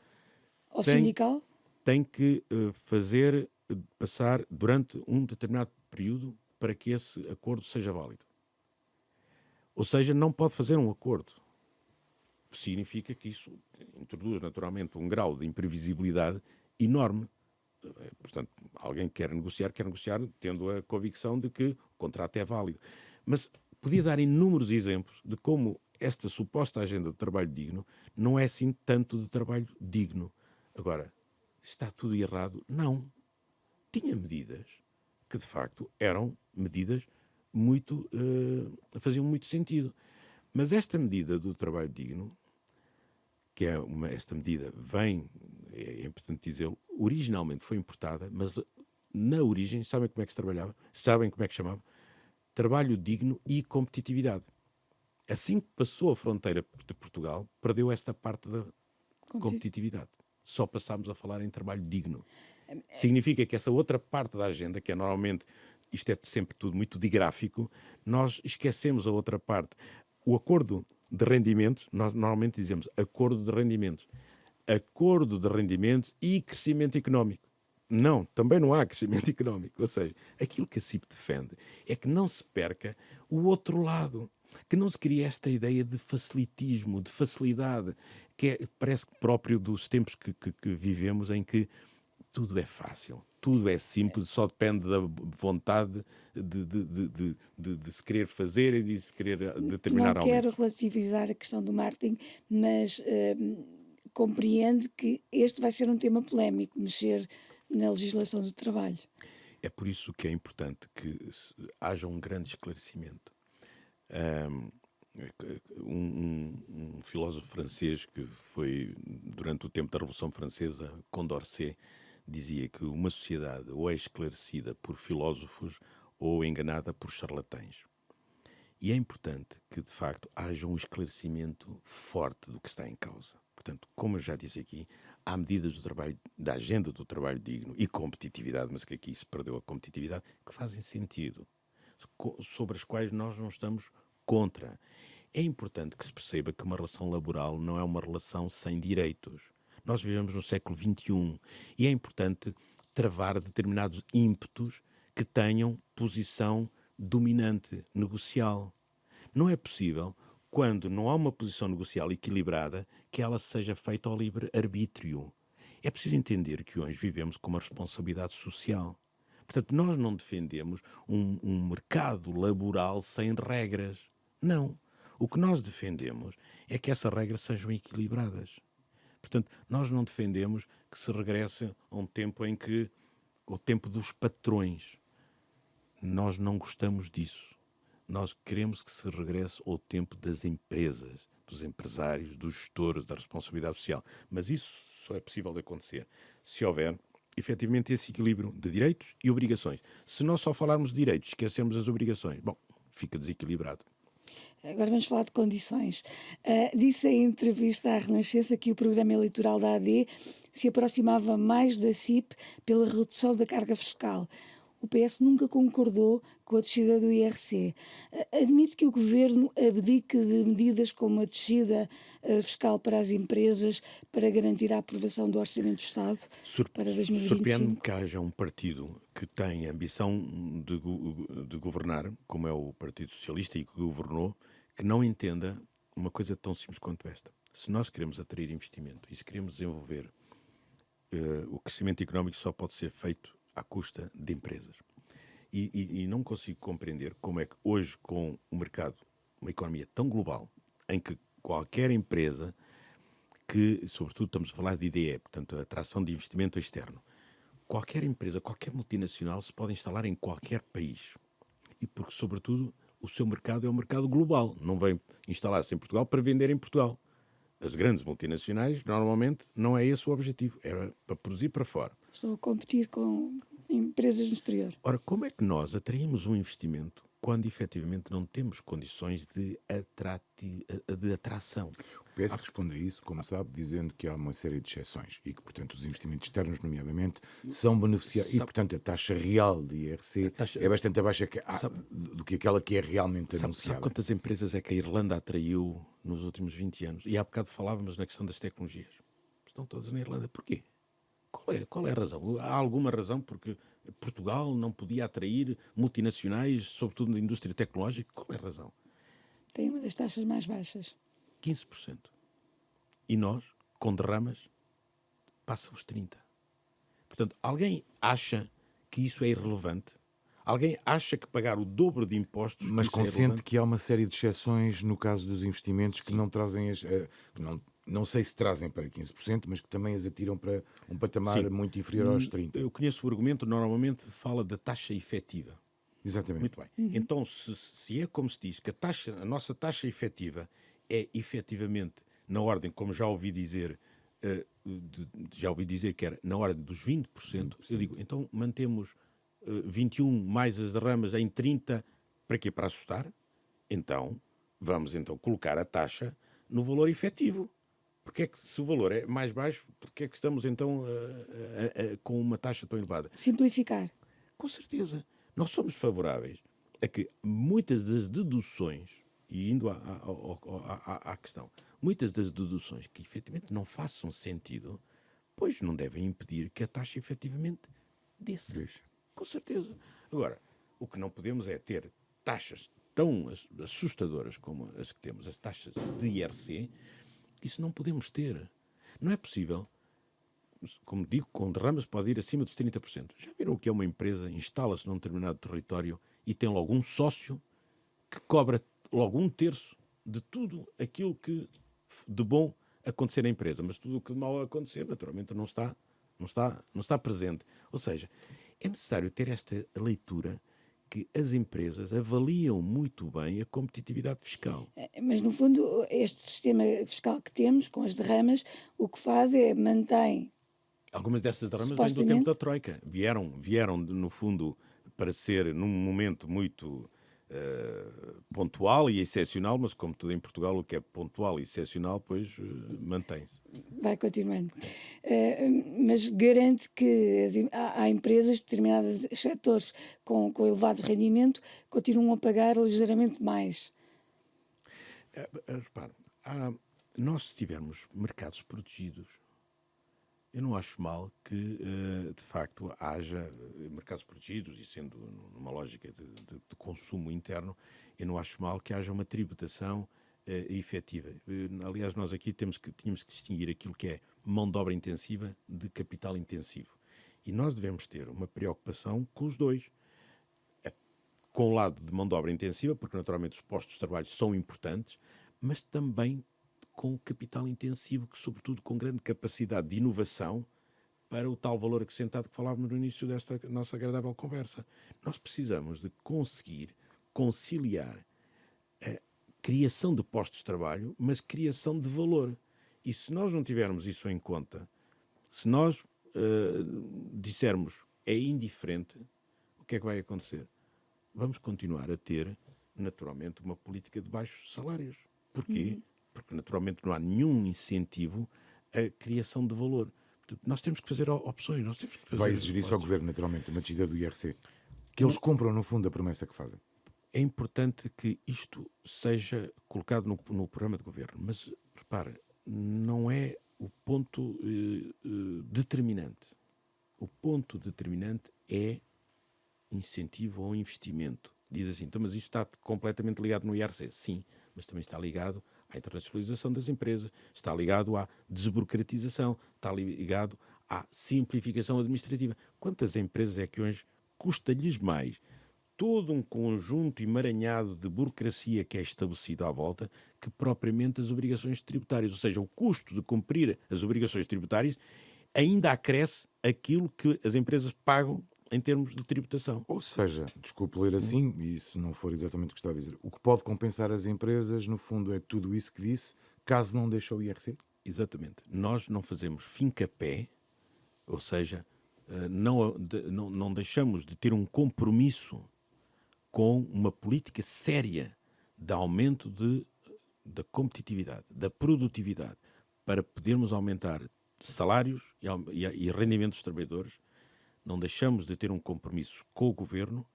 ou sindical?
Tem que passar durante um determinado período para que esse acordo seja válido. Ou seja, não pode fazer um acordo. Significa que isso introduz naturalmente um grau de imprevisibilidade enorme. Portanto, alguém quer negociar tendo a convicção de que o contrato é válido. Mas podia dar inúmeros exemplos de como esta suposta agenda de trabalho digno não é assim tanto de trabalho digno. Agora, está tudo errado? Não. Tinha medidas que, de facto, eram medidas faziam muito sentido. Mas esta medida do trabalho digno, esta medida é importante dizê-lo, originalmente foi importada, mas na origem, sabem como é que se trabalhava? Sabem como é que se chamava? Trabalho digno e competitividade. Assim que passou a fronteira de Portugal, perdeu esta parte da competitividade. Só passámos a falar em trabalho digno. Significa que essa outra parte da agenda, que é normalmente, isto é sempre tudo muito digráfico, nós esquecemos a outra parte. O acordo de rendimentos, nós normalmente dizemos acordo de rendimentos. Acordo de rendimentos e crescimento económico. Não, também não há crescimento económico. Ou seja, aquilo que a CIP defende é que não se perca o outro lado, que não se crie esta ideia de facilitismo, de facilidade, que parece próprio dos tempos que vivemos, em que tudo é fácil, tudo é simples, só depende da vontade de se querer fazer e de se querer determinar algo.
Não quero relativizar a questão do marketing, mas compreende que este vai ser um tema polémico, mexer na legislação do trabalho.
É por isso que é importante que haja um grande esclarecimento. Um filósofo francês que foi, durante o tempo da Revolução Francesa, Condorcet, dizia que uma sociedade ou é esclarecida por filósofos ou enganada por charlatães. E é importante que, de facto, haja um esclarecimento forte do que está em causa. Portanto, como eu já disse aqui, há medidas do trabalho, da agenda do trabalho digno e competitividade, mas que aqui se perdeu a competitividade, que fazem sentido, sobre as quais nós não estamos contra. É importante que se perceba que uma relação laboral não é uma relação sem direitos. Nós vivemos no século XXI e é importante travar determinados ímpetos que tenham posição dominante, negocial. Não é possível, quando não há uma posição negocial equilibrada, que ela seja feita ao livre-arbítrio. É preciso entender que hoje vivemos com uma responsabilidade social. Portanto, nós não defendemos um mercado laboral sem regras. Não. O que nós defendemos é que essas regras sejam equilibradas. Portanto, nós não defendemos que se regresse a um tempo em que o tempo dos patrões. Nós não gostamos disso. Nós queremos que se regresse ao tempo das empresas, dos empresários, dos gestores, da responsabilidade social. Mas isso só é possível de acontecer se houver, efetivamente, esse equilíbrio de direitos e obrigações. Se nós só falarmos de direitos, esquecermos as obrigações, bom, fica desequilibrado.
Agora vamos falar de condições. Disse em entrevista à Renascença que o programa eleitoral da AD se aproximava mais da CIP pela redução da carga fiscal. O PS nunca concordou com a descida do IRC. Admite que o governo abdique de medidas como a descida fiscal para as empresas para garantir a aprovação do Orçamento do Estado para
Surpreende-me
2025?
que haja um partido que tem a ambição de governar, como é o Partido Socialista e que governou, que não entenda uma coisa tão simples quanto esta. Se nós queremos atrair investimento e se queremos desenvolver, o crescimento económico só pode ser feito à custa de empresas. E não consigo compreender como é que hoje, com o mercado, uma economia tão global, em que qualquer empresa que, sobretudo estamos a falar de IDE, portanto a atração de investimento externo, qualquer empresa, qualquer multinacional se pode instalar em qualquer país. E porque, sobretudo, o seu mercado é um mercado global. Não vem instalar-se em Portugal para vender em Portugal. As grandes multinacionais, normalmente, não é esse o objetivo. Era para produzir para fora.
Estou a competir com empresas no exterior.
Ora, como é que nós atraímos um investimento quando efetivamente não temos condições de atração?
O PS responde a isso, como sabe, dizendo que há uma série de exceções e que, portanto, os investimentos externos, nomeadamente, são beneficiados. E, portanto, a taxa real de IRC é bastante abaixo do que aquela que é realmente anunciada.
Sabe quantas empresas é que a Irlanda atraiu nos últimos 20 anos? E há bocado falávamos na questão das tecnologias. Estão todas na Irlanda. Porquê? Qual é a razão? Há alguma razão porque Portugal não podia atrair multinacionais, sobretudo na indústria tecnológica? Qual é a razão?
Tem uma das taxas mais baixas.
15%. E nós, com derramas, passa os 30%. Portanto, alguém acha que isso é irrelevante? Alguém acha que pagar o dobro de impostos...
Mas consente
é
que há uma série de exceções no caso dos investimentos que não trazem não sei se trazem para 15%, mas que também as atiram para um patamar muito inferior aos 30%.
Eu conheço o argumento, normalmente fala da taxa efetiva.
Exatamente.
Muito bem. Então, se é como se diz que a nossa taxa efetiva é efetivamente na ordem, como já ouvi dizer, que era na ordem dos 20%, eu digo, então mantemos 21 mais as derramas em 30%, para quê? Para assustar? Então, vamos colocar a taxa no valor efetivo. Porque é que, se o valor é mais baixo, porque é que estamos então com uma taxa tão elevada?
Simplificar.
Com certeza. Nós somos favoráveis a que muitas das deduções, e indo à questão, muitas das deduções que efetivamente não façam sentido, pois não devem impedir que a taxa efetivamente desça. Com certeza. Agora, o que não podemos é ter taxas tão assustadoras como as que temos, as taxas de IRC. Isso não podemos ter. Não é possível, como digo, com derramas pode ir acima dos 30%. Já viram o que é uma empresa, instala-se num determinado território e tem logo um sócio que cobra logo 1/3 de tudo aquilo que de bom acontecer na empresa, mas tudo o que de mal acontecer, naturalmente, não está presente. Ou seja, é necessário ter esta leitura que as empresas avaliam muito bem a competitividade fiscal.
Mas, no fundo, este sistema fiscal que temos, com as derramas, o que faz é mantém.
Algumas dessas derramas vêm do tempo da Troika. Vieram, no fundo, para ser num momento muito pontual e excepcional, mas como tudo em Portugal, o que é pontual e excepcional, pois mantém-se.
Vai continuando. Mas garante que há empresas, determinados setores com elevado rendimento, continuam a pagar ligeiramente mais.
Repare, nós se tivermos mercados protegidos, eu não acho mal que, de facto, haja mercados protegidos, e sendo numa lógica de consumo interno, eu não acho mal que haja uma tributação efetiva. Aliás, nós aqui tínhamos que distinguir aquilo que é mão de obra intensiva de capital intensivo. E nós devemos ter uma preocupação com os dois. Com o lado de mão de obra intensiva, porque naturalmente os postos de trabalho são importantes, mas também com o capital intensivo, que sobretudo com grande capacidade de inovação para o tal valor acrescentado que falávamos no início desta nossa agradável conversa. Nós precisamos de conseguir conciliar a criação de postos de trabalho, mas criação de valor. E se nós não tivermos isso em conta, se nós dissermos é indiferente, o que é que vai acontecer? Vamos continuar a ter naturalmente, uma política de baixos salários. Porquê? Porque, naturalmente, não há nenhum incentivo à criação de valor. Portanto, nós temos que fazer opções, nós temos que fazer...
Vai exigir isso ao Governo, naturalmente, uma descida do IRC. Que eles cumpram, no fundo, a promessa que fazem.
É importante que isto seja colocado no programa de governo, mas, repara, não é o ponto determinante. O ponto determinante é incentivo ao investimento. Diz assim, então, mas isto está completamente ligado no IRC. Sim, mas também está ligado à internacionalização das empresas, está ligado à desburocratização, está ligado à simplificação administrativa. Quantas empresas é que hoje custa-lhes mais todo um conjunto emaranhado de burocracia que é estabelecido à volta que propriamente as obrigações tributárias? Ou seja, o custo de cumprir as obrigações tributárias ainda acresce aquilo que as empresas pagam em termos de tributação.
Ou seja, desculpe ler assim, e se não for exatamente o que está a dizer, o que pode compensar as empresas, no fundo, é tudo isso que disse, caso não deixe o IRC?
Exatamente. Nós não fazemos fim-capé, ou seja, não deixamos de ter um compromisso com uma política séria de aumento da competitividade, da produtividade, para podermos aumentar salários e rendimento dos trabalhadores. Não deixamos de ter um compromisso com o Governo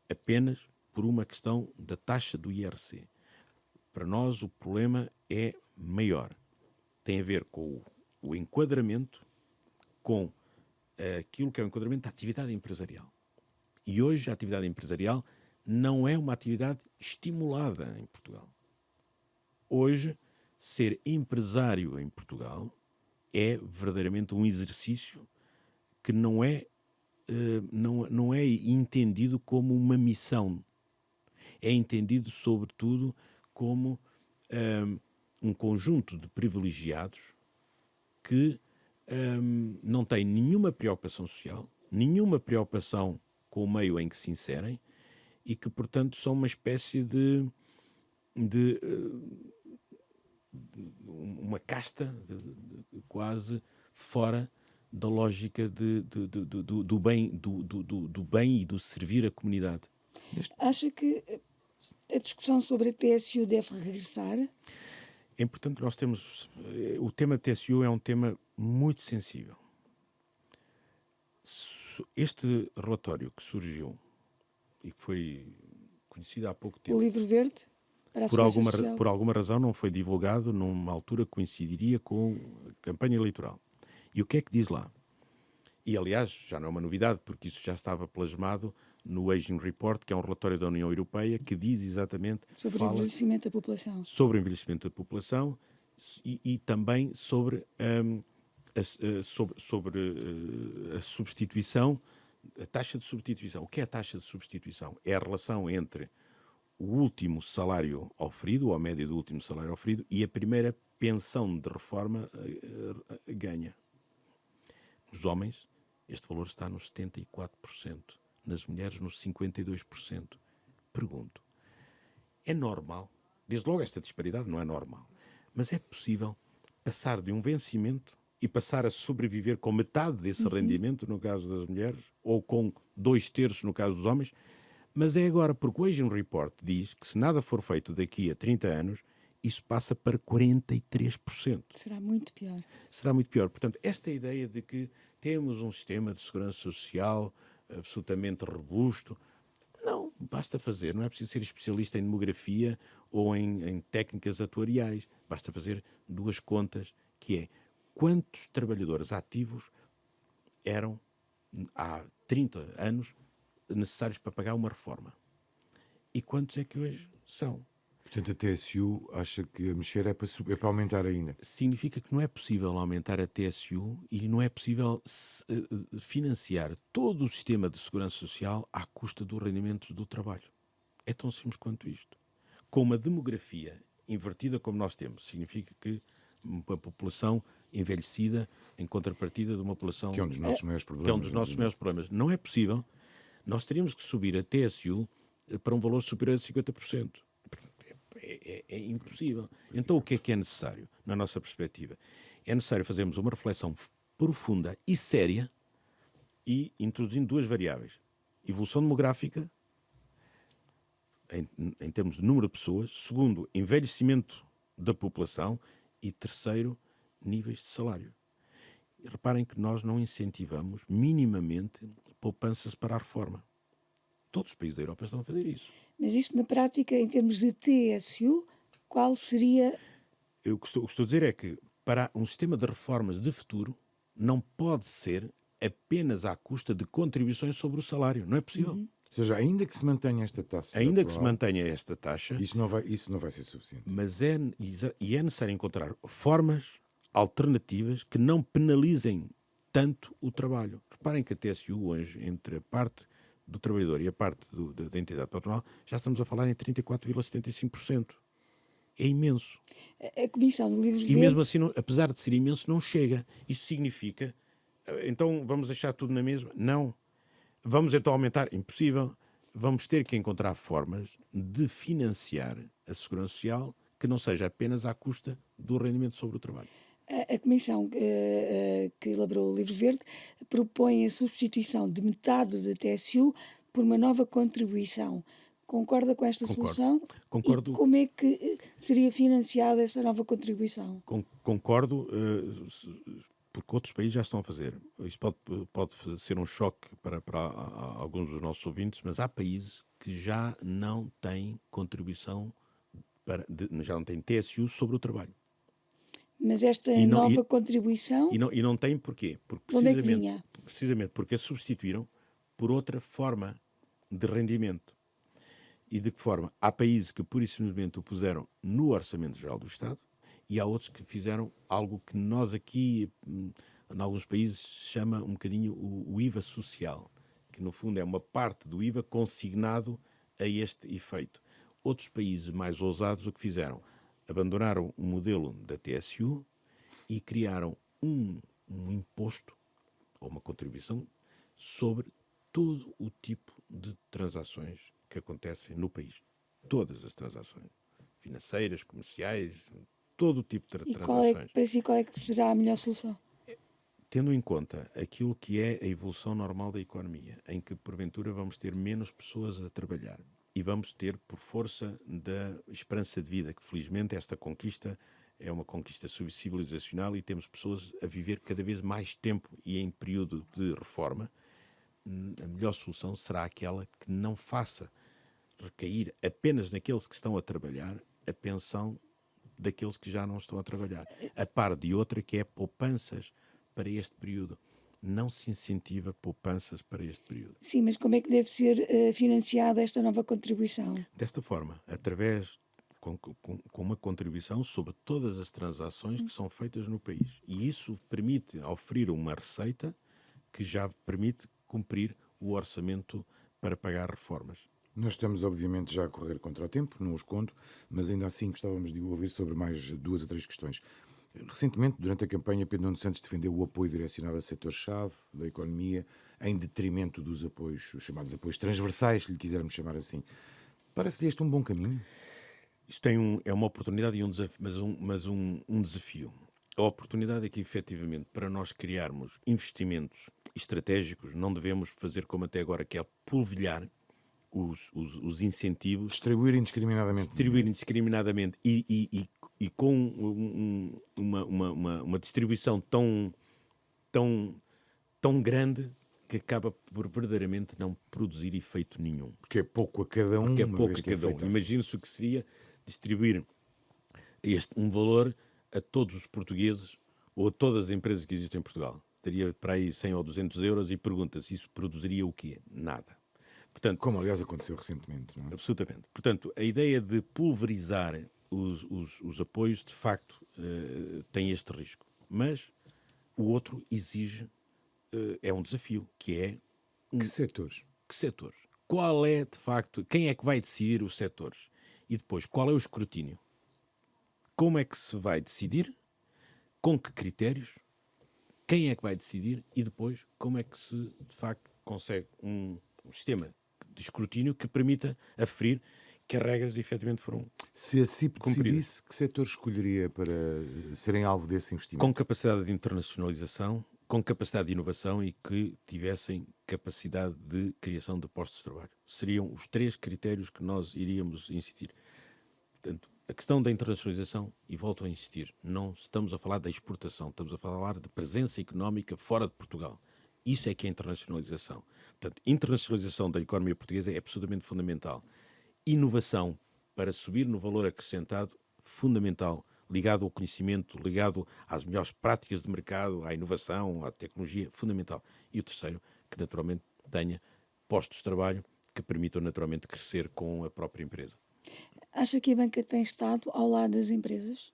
apenas por uma questão da taxa do IRC. Para nós o problema é maior. Tem a ver com o enquadramento, com aquilo que é o enquadramento da atividade empresarial. E hoje a atividade empresarial não é uma atividade estimulada em Portugal. Hoje, ser empresário em Portugal é verdadeiramente um exercício que não é entendido como uma missão. É entendido, sobretudo, como um conjunto de privilegiados que não têm nenhuma preocupação social, nenhuma preocupação com o meio em que se inserem e que, portanto, são uma espécie de uma casta quase fora da lógica do bem e do servir a comunidade.
Acha que a discussão sobre a TSU deve regressar?
É importante que nós temos... O tema TSU é um tema muito sensível. Este relatório que surgiu e que foi conhecido há pouco tempo...
O livro verde?
Por alguma razão não foi divulgado numa altura que coincidiria com a campanha eleitoral. E o que é que diz lá? E, aliás, já não é uma novidade, porque isso já estava plasmado no Aging Report, que é um relatório da União Europeia, que diz exatamente...
Sobre o envelhecimento da população.
Sobre o envelhecimento da população e também sobre a substituição, a taxa de substituição. O que é a taxa de substituição? É a relação entre o último salário oferido, ou a média do último salário oferido, e a primeira pensão de reforma ganha. Nos homens, este valor está nos 74%. Nas mulheres, nos 52%. Pergunto, é normal? Desde logo esta disparidade não é normal. Mas é possível passar de um vencimento e passar a sobreviver com metade desse rendimento, no caso das mulheres, ou com 2/3 no caso dos homens? Mas é agora, porque o Aging Report diz que se nada for feito daqui a 30 anos, isso passa para 43%.
Será muito pior.
Será muito pior. Portanto, esta ideia de que temos um sistema de segurança social absolutamente robusto, não, basta fazer. Não é preciso ser especialista em demografia ou em técnicas atuariais. Basta fazer duas contas, que é quantos trabalhadores ativos eram há 30 anos necessários para pagar uma reforma. E quantos é que hoje são?
Portanto, a TSU acha que a mexer é para aumentar ainda.
Significa que não é possível aumentar a TSU e não é possível financiar todo o sistema de segurança social à custa dos rendimentos do trabalho. É tão simples quanto isto. Com uma demografia invertida como nós temos, significa que uma população envelhecida em contrapartida de uma população...
Que é um dos nossos maiores problemas.
Que é um dos nossos maiores problemas. Não é possível. Nós teríamos que subir a TSU para um valor superior a 50%. É impossível. Então o que é necessário, na nossa perspectiva? É necessário fazermos uma reflexão profunda e séria e introduzindo duas variáveis. Evolução demográfica, em termos de número de pessoas. Segundo, envelhecimento da população. E terceiro, níveis de salário. E reparem que nós não incentivamos minimamente poupanças para a reforma. Todos os países da Europa estão a fazer isso.
Mas isto na prática, em termos de TSU, qual seria...
O que estou a dizer é que para um sistema de reformas de futuro não pode ser apenas à custa de contribuições sobre o salário. Não é possível.
Ou seja, ainda que se mantenha esta taxa
Ainda que se
atual,
mantenha esta taxa,
isso não vai ser suficiente.
mas é necessário encontrar formas alternativas que não penalizem tanto o trabalho. Reparem que a TSU hoje, entre a parte do trabalhador e a parte da entidade patronal, já estamos a falar em 34,75%. É imenso.
A Comissão do Livro
E
Verde...
mesmo assim, apesar de ser imenso, não chega. Isso significa, então vamos deixar tudo na mesma? Não. Vamos então aumentar? Impossível. Vamos ter que encontrar formas de financiar a Segurança Social que não seja apenas à custa do rendimento sobre o trabalho.
A Comissão que elaborou o Livro Verde propõe a substituição de metade da TSU por uma nova contribuição. Concorda com esta solução?
Concordo.
E como é que seria financiada essa nova contribuição?
Concordo, porque outros países já estão a fazer. Isso pode ser um choque para alguns dos nossos ouvintes, mas há países que já não têm contribuição, já não têm TSU sobre o trabalho.
Mas esta nova contribuição...
E não têm porquê? Porque
onde é que vinha?
Precisamente porque a substituíram por outra forma de rendimento. E de que forma? Há países que pura e simplesmente o puseram no Orçamento Geral do Estado e há outros que fizeram algo que nós aqui, em alguns países, se chama um bocadinho o IVA social, que no fundo é uma parte do IVA consignado a este efeito. Outros países mais ousados o que fizeram? Abandonaram o modelo da TSU e criaram um imposto ou uma contribuição sobre todo o tipo de transações que acontecem no país. Todas as transações financeiras, comerciais, todo o tipo de transações.
Para si, qual é que será a melhor solução?
Tendo em conta aquilo que é a evolução normal da economia, em que porventura vamos ter menos pessoas a trabalhar e vamos ter, por força da esperança de vida, que felizmente esta conquista é uma conquista civilizacional e temos pessoas a viver cada vez mais tempo e em período de reforma, a melhor solução será aquela que não faça recair apenas naqueles que estão a trabalhar a pensão daqueles que já não estão a trabalhar. A par de outra que é poupanças para este período. Não se incentiva poupanças para este período.
Sim, mas como é que deve ser financiada esta nova contribuição?
Desta forma, através com uma contribuição sobre todas as transações que são feitas no país. E isso permite oferir uma receita que já permite cumprir o orçamento para pagar reformas.
Nós estamos, obviamente, já a correr contra o tempo, não os conto, mas ainda assim gostávamos de ouvir sobre mais 2 ou 3 questões. Recentemente, durante a campanha, Pedro Nuno Santos defendeu o apoio direcionado a setores-chave da economia, em detrimento dos apoios, os chamados apoios transversais, se lhe quisermos chamar assim. Parece-lhe este um bom caminho?
Isto é uma oportunidade e um desafio, mas um desafio. A oportunidade é que, efetivamente, para nós criarmos investimentos estratégicos, não devemos fazer como até agora, que é polvilhar os incentivos.
Distribuir indiscriminadamente
E com uma distribuição tão grande que acaba por verdadeiramente não produzir efeito nenhum.
Porque é pouco a cada um.
Porque é pouco a cada um. Imagine-se o que seria distribuir um valor a todos os portugueses ou a todas as empresas que existem em Portugal. Teria para aí 100 ou 200 euros e pergunta-se isso produziria o quê? Nada. Portanto,
como aliás aconteceu recentemente, não é?
Absolutamente. Portanto, a ideia de pulverizar os apoios, de facto, tem este risco. Mas o outro exige, é um desafio, que é...
Que setores?
Que setores? Qual é, de facto, quem é que vai decidir os setores? E depois, qual é o escrutínio? Como é que se vai decidir? Com que critérios? Quem é que vai decidir? E depois, como é que se, de facto, consegue um sistema de escrutínio que permita aferir que as regras efetivamente foram
Se a CIP decidisse, que setor escolheria para serem alvo desse investimento?
com capacidade de internacionalização, com capacidade de inovação e que tivessem capacidade de criação de postos de trabalho. Seriam os 3 critérios que nós iríamos incidir. Portanto, a questão da internacionalização, e volto a insistir, não estamos a falar da exportação, estamos a falar de presença económica fora de Portugal. Isso é que é internacionalização. Portanto, internacionalização da economia portuguesa é absolutamente fundamental. Inovação para subir no valor acrescentado, fundamental, ligado ao conhecimento, ligado às melhores práticas de mercado, à inovação, à tecnologia, fundamental. E o terceiro, que naturalmente tenha postos de trabalho que permitam naturalmente crescer com a própria empresa.
Acha que a banca tem estado ao lado das empresas?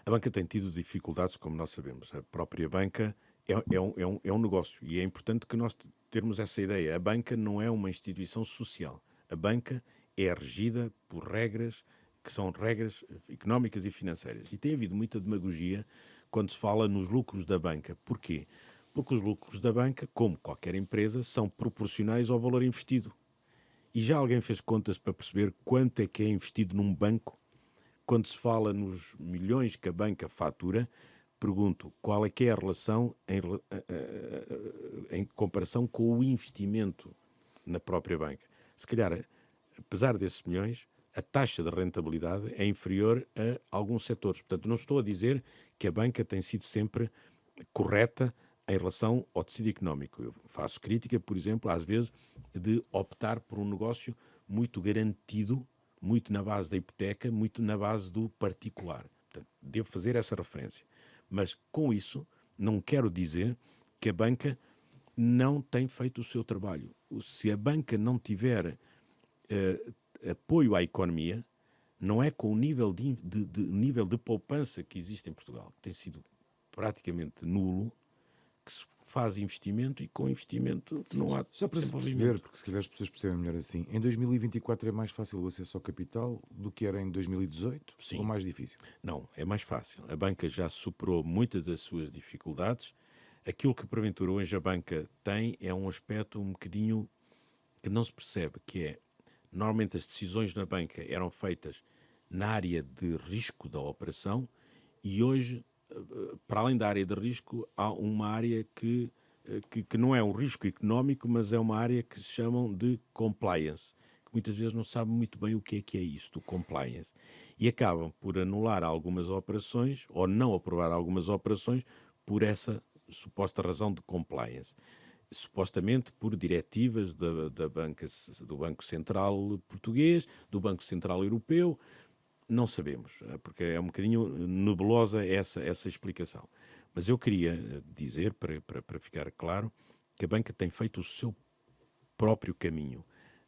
A banca tem tido dificuldades, como nós sabemos. A própria banca é um negócio e é importante que nós termos essa ideia. A banca não é uma instituição social. A banca é regida por regras que são regras económicas e financeiras. E tem havido muita demagogia quando se fala nos lucros da banca. Porquê? Porque os lucros da banca, como qualquer empresa, são proporcionais ao valor investido. E já alguém fez contas para perceber quanto é que é investido num banco? Quando se fala nos milhões que a banca fatura, pergunto qual é que é a relação em comparação com o investimento na própria banca. Se calhar, apesar desses milhões, a taxa de rentabilidade é inferior a alguns setores. Portanto, não estou a dizer que a banca tem sido sempre correta em relação ao tecido económico. Eu faço crítica, por exemplo, às vezes, de optar por um negócio muito garantido, muito na base da hipoteca, muito na base do particular. Portanto, devo fazer essa referência. Mas, com isso, não quero dizer que a banca não tem feito o seu trabalho. Se a banca não tiver apoio à economia, não é com o nível de poupança que existe em Portugal, que tem sido praticamente nulo, que se faz investimento e com investimento não há
Só para se perceber, porque se calhar as pessoas percebem melhor assim, em 2024 é mais fácil o acesso ao capital do que era em 2018?
Sim.
Ou mais difícil?
Não, é mais fácil. A banca já superou muitas das suas dificuldades. Aquilo que porventura hoje a banca tem é um aspecto um bocadinho que não se percebe, que é, normalmente as decisões na banca eram feitas na área de risco da operação e hoje, para além da área de risco, há uma área que não é um risco económico, mas é uma área que se chamam de compliance, que muitas vezes não sabe muito bem o que é isso, do compliance. E acabam por anular algumas operações ou não aprovar algumas operações por essa suposta razão de compliance. Supostamente por diretivas do Banco Central Português, do Banco Central Europeu. Não sabemos, porque é um bocadinho nebulosa essa explicação. Mas eu queria dizer, para ficar claro, que a banca tem feito o seu próprio caminho.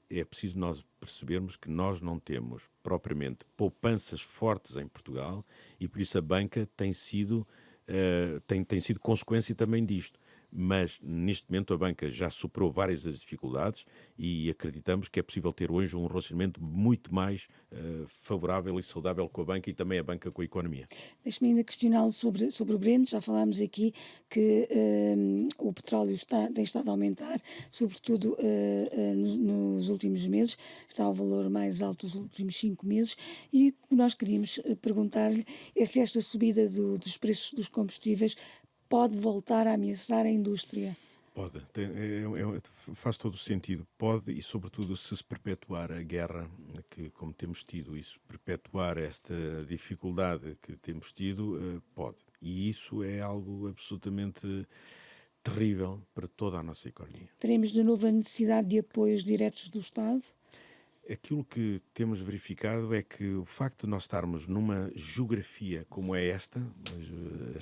É preciso nós percebermos que nós não temos propriamente poupanças fortes em Portugal e por isso a banca tem sido consequência também disto. Mas, neste momento, a banca já superou várias das dificuldades e acreditamos que é possível ter hoje um relacionamento muito mais favorável e saudável com a banca e também a banca com a economia.
Deixe-me ainda questioná-lo sobre o Brent. Já falámos aqui que o petróleo tem estado a aumentar, sobretudo nos últimos meses, está ao valor mais alto dos últimos 5 meses, e o que nós queríamos perguntar-lhe é se esta subida dos preços dos combustíveis pode voltar a ameaçar a indústria.
Pode, faz todo o sentido. Pode, e sobretudo se perpetuar a guerra que, como temos tido, e se perpetuar esta dificuldade que temos tido, pode. E isso é algo absolutamente terrível para toda a nossa economia.
Teremos de novo a necessidade de apoios diretos do Estado?
Aquilo que temos verificado é que o facto de nós estarmos numa geografia como é esta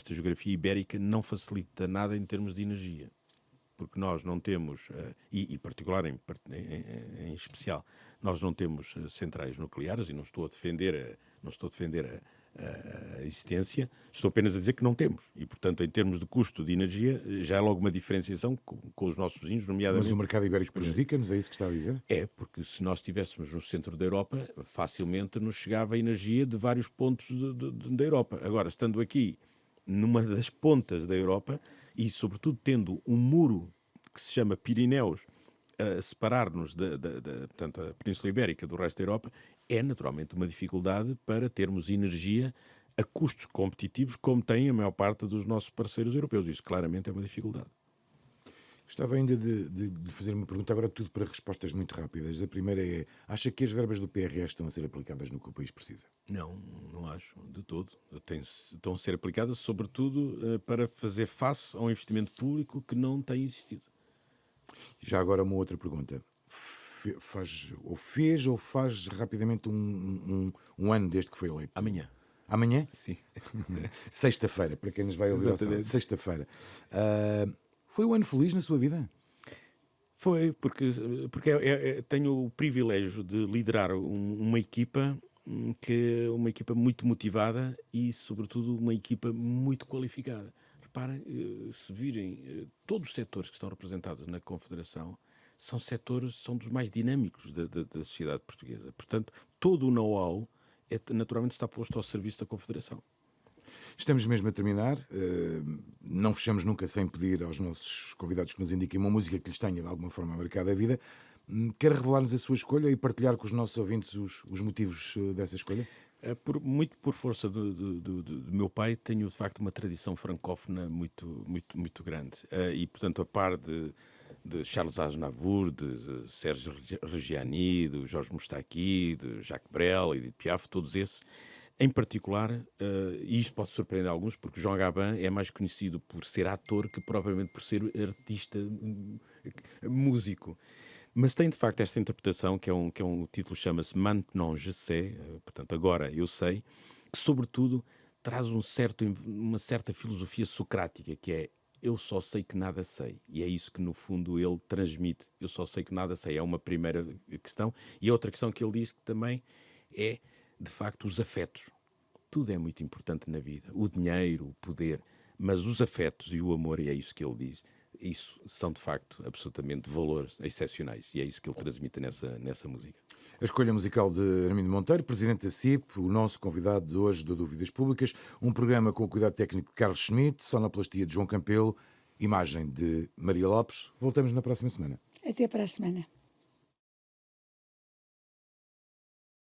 geografia ibérica, não facilita nada em termos de energia. Porque nós não temos, e particular em especial, nós não temos centrais nucleares, e não estou a defender a existência, estou apenas a dizer que não temos. E, portanto, em termos de custo de energia, já há logo uma diferenciação com os nossos vizinhos, nomeadamente...
Mas o mercado ibérico prejudica-nos, é isso que está a dizer?
É, porque se nós estivéssemos no centro da Europa, facilmente nos chegava a energia de vários pontos da Europa. Agora, estando aqui numa das pontas da Europa, e sobretudo tendo um muro que se chama Pirineus a separar-nos portanto, a Península Ibérica do resto da Europa, é naturalmente uma dificuldade para termos energia a custos competitivos como tem a maior parte dos nossos parceiros europeus. Isso claramente é uma dificuldade.
Gostava ainda de fazer uma pergunta, agora tudo para respostas muito rápidas. A primeira é, acha que as verbas do PRR estão a ser aplicadas no que o país precisa?
Não acho, de todo. Estão a ser aplicadas, sobretudo, para fazer face a um investimento público que não tem existido.
Já agora uma outra pergunta. Fez ou faz rapidamente um ano desde que foi eleito?
Amanhã.
Amanhã?
Sim.
Sexta-feira, para quem nos vai ouvir ao sábado. Sexta-feira. Foi um ano feliz na sua vida?
Foi, porque tenho o privilégio de liderar uma equipa uma equipa muito motivada e, sobretudo, uma equipa muito qualificada. Reparem, se virem, todos os setores que estão representados na Confederação são dos mais dinâmicos da sociedade portuguesa. Portanto, todo o know-how naturalmente está posto ao serviço da Confederação.
Estamos mesmo a terminar. Não fechamos nunca sem pedir aos nossos convidados que nos indiquem uma música que lhes tenha de alguma forma marcado a vida. Quer revelar-nos a sua escolha e partilhar com os nossos ouvintes os motivos dessa escolha?
Muito por força do meu pai, tenho de facto uma tradição francófona muito grande. E, portanto, a par de Charles Aznavour, de Serge Reggiani, de Jorge Moustaki, de Jacques Brel e de Piaf, todos esses, em particular, e isto pode surpreender alguns, porque João Gabin é mais conhecido por ser ator que propriamente por ser artista, músico. Mas tem, de facto, esta interpretação, que é um título, chama-se Maintenant je sais, portanto, agora eu sei, que, sobretudo, traz uma certa filosofia socrática, que é eu só sei que nada sei. E é isso que, no fundo, ele transmite. Eu só sei que nada sei. É uma primeira questão. E a outra questão que ele diz que também é, de facto, os afetos. Tudo é muito importante na vida. O dinheiro, o poder. Mas os afetos e o amor, e é isso que ele diz, isso são, de facto, absolutamente valores excepcionais. E é isso que ele transmite nessa música.
A escolha musical de Armindo Monteiro, presidente da CIP, o nosso convidado de hoje do Dúvidas Públicas, um programa com o cuidado técnico de Carlos Schmidt, sonoplastia de João Campelo, imagem de Maria Lopes. Voltamos na próxima semana.
Até para a semana.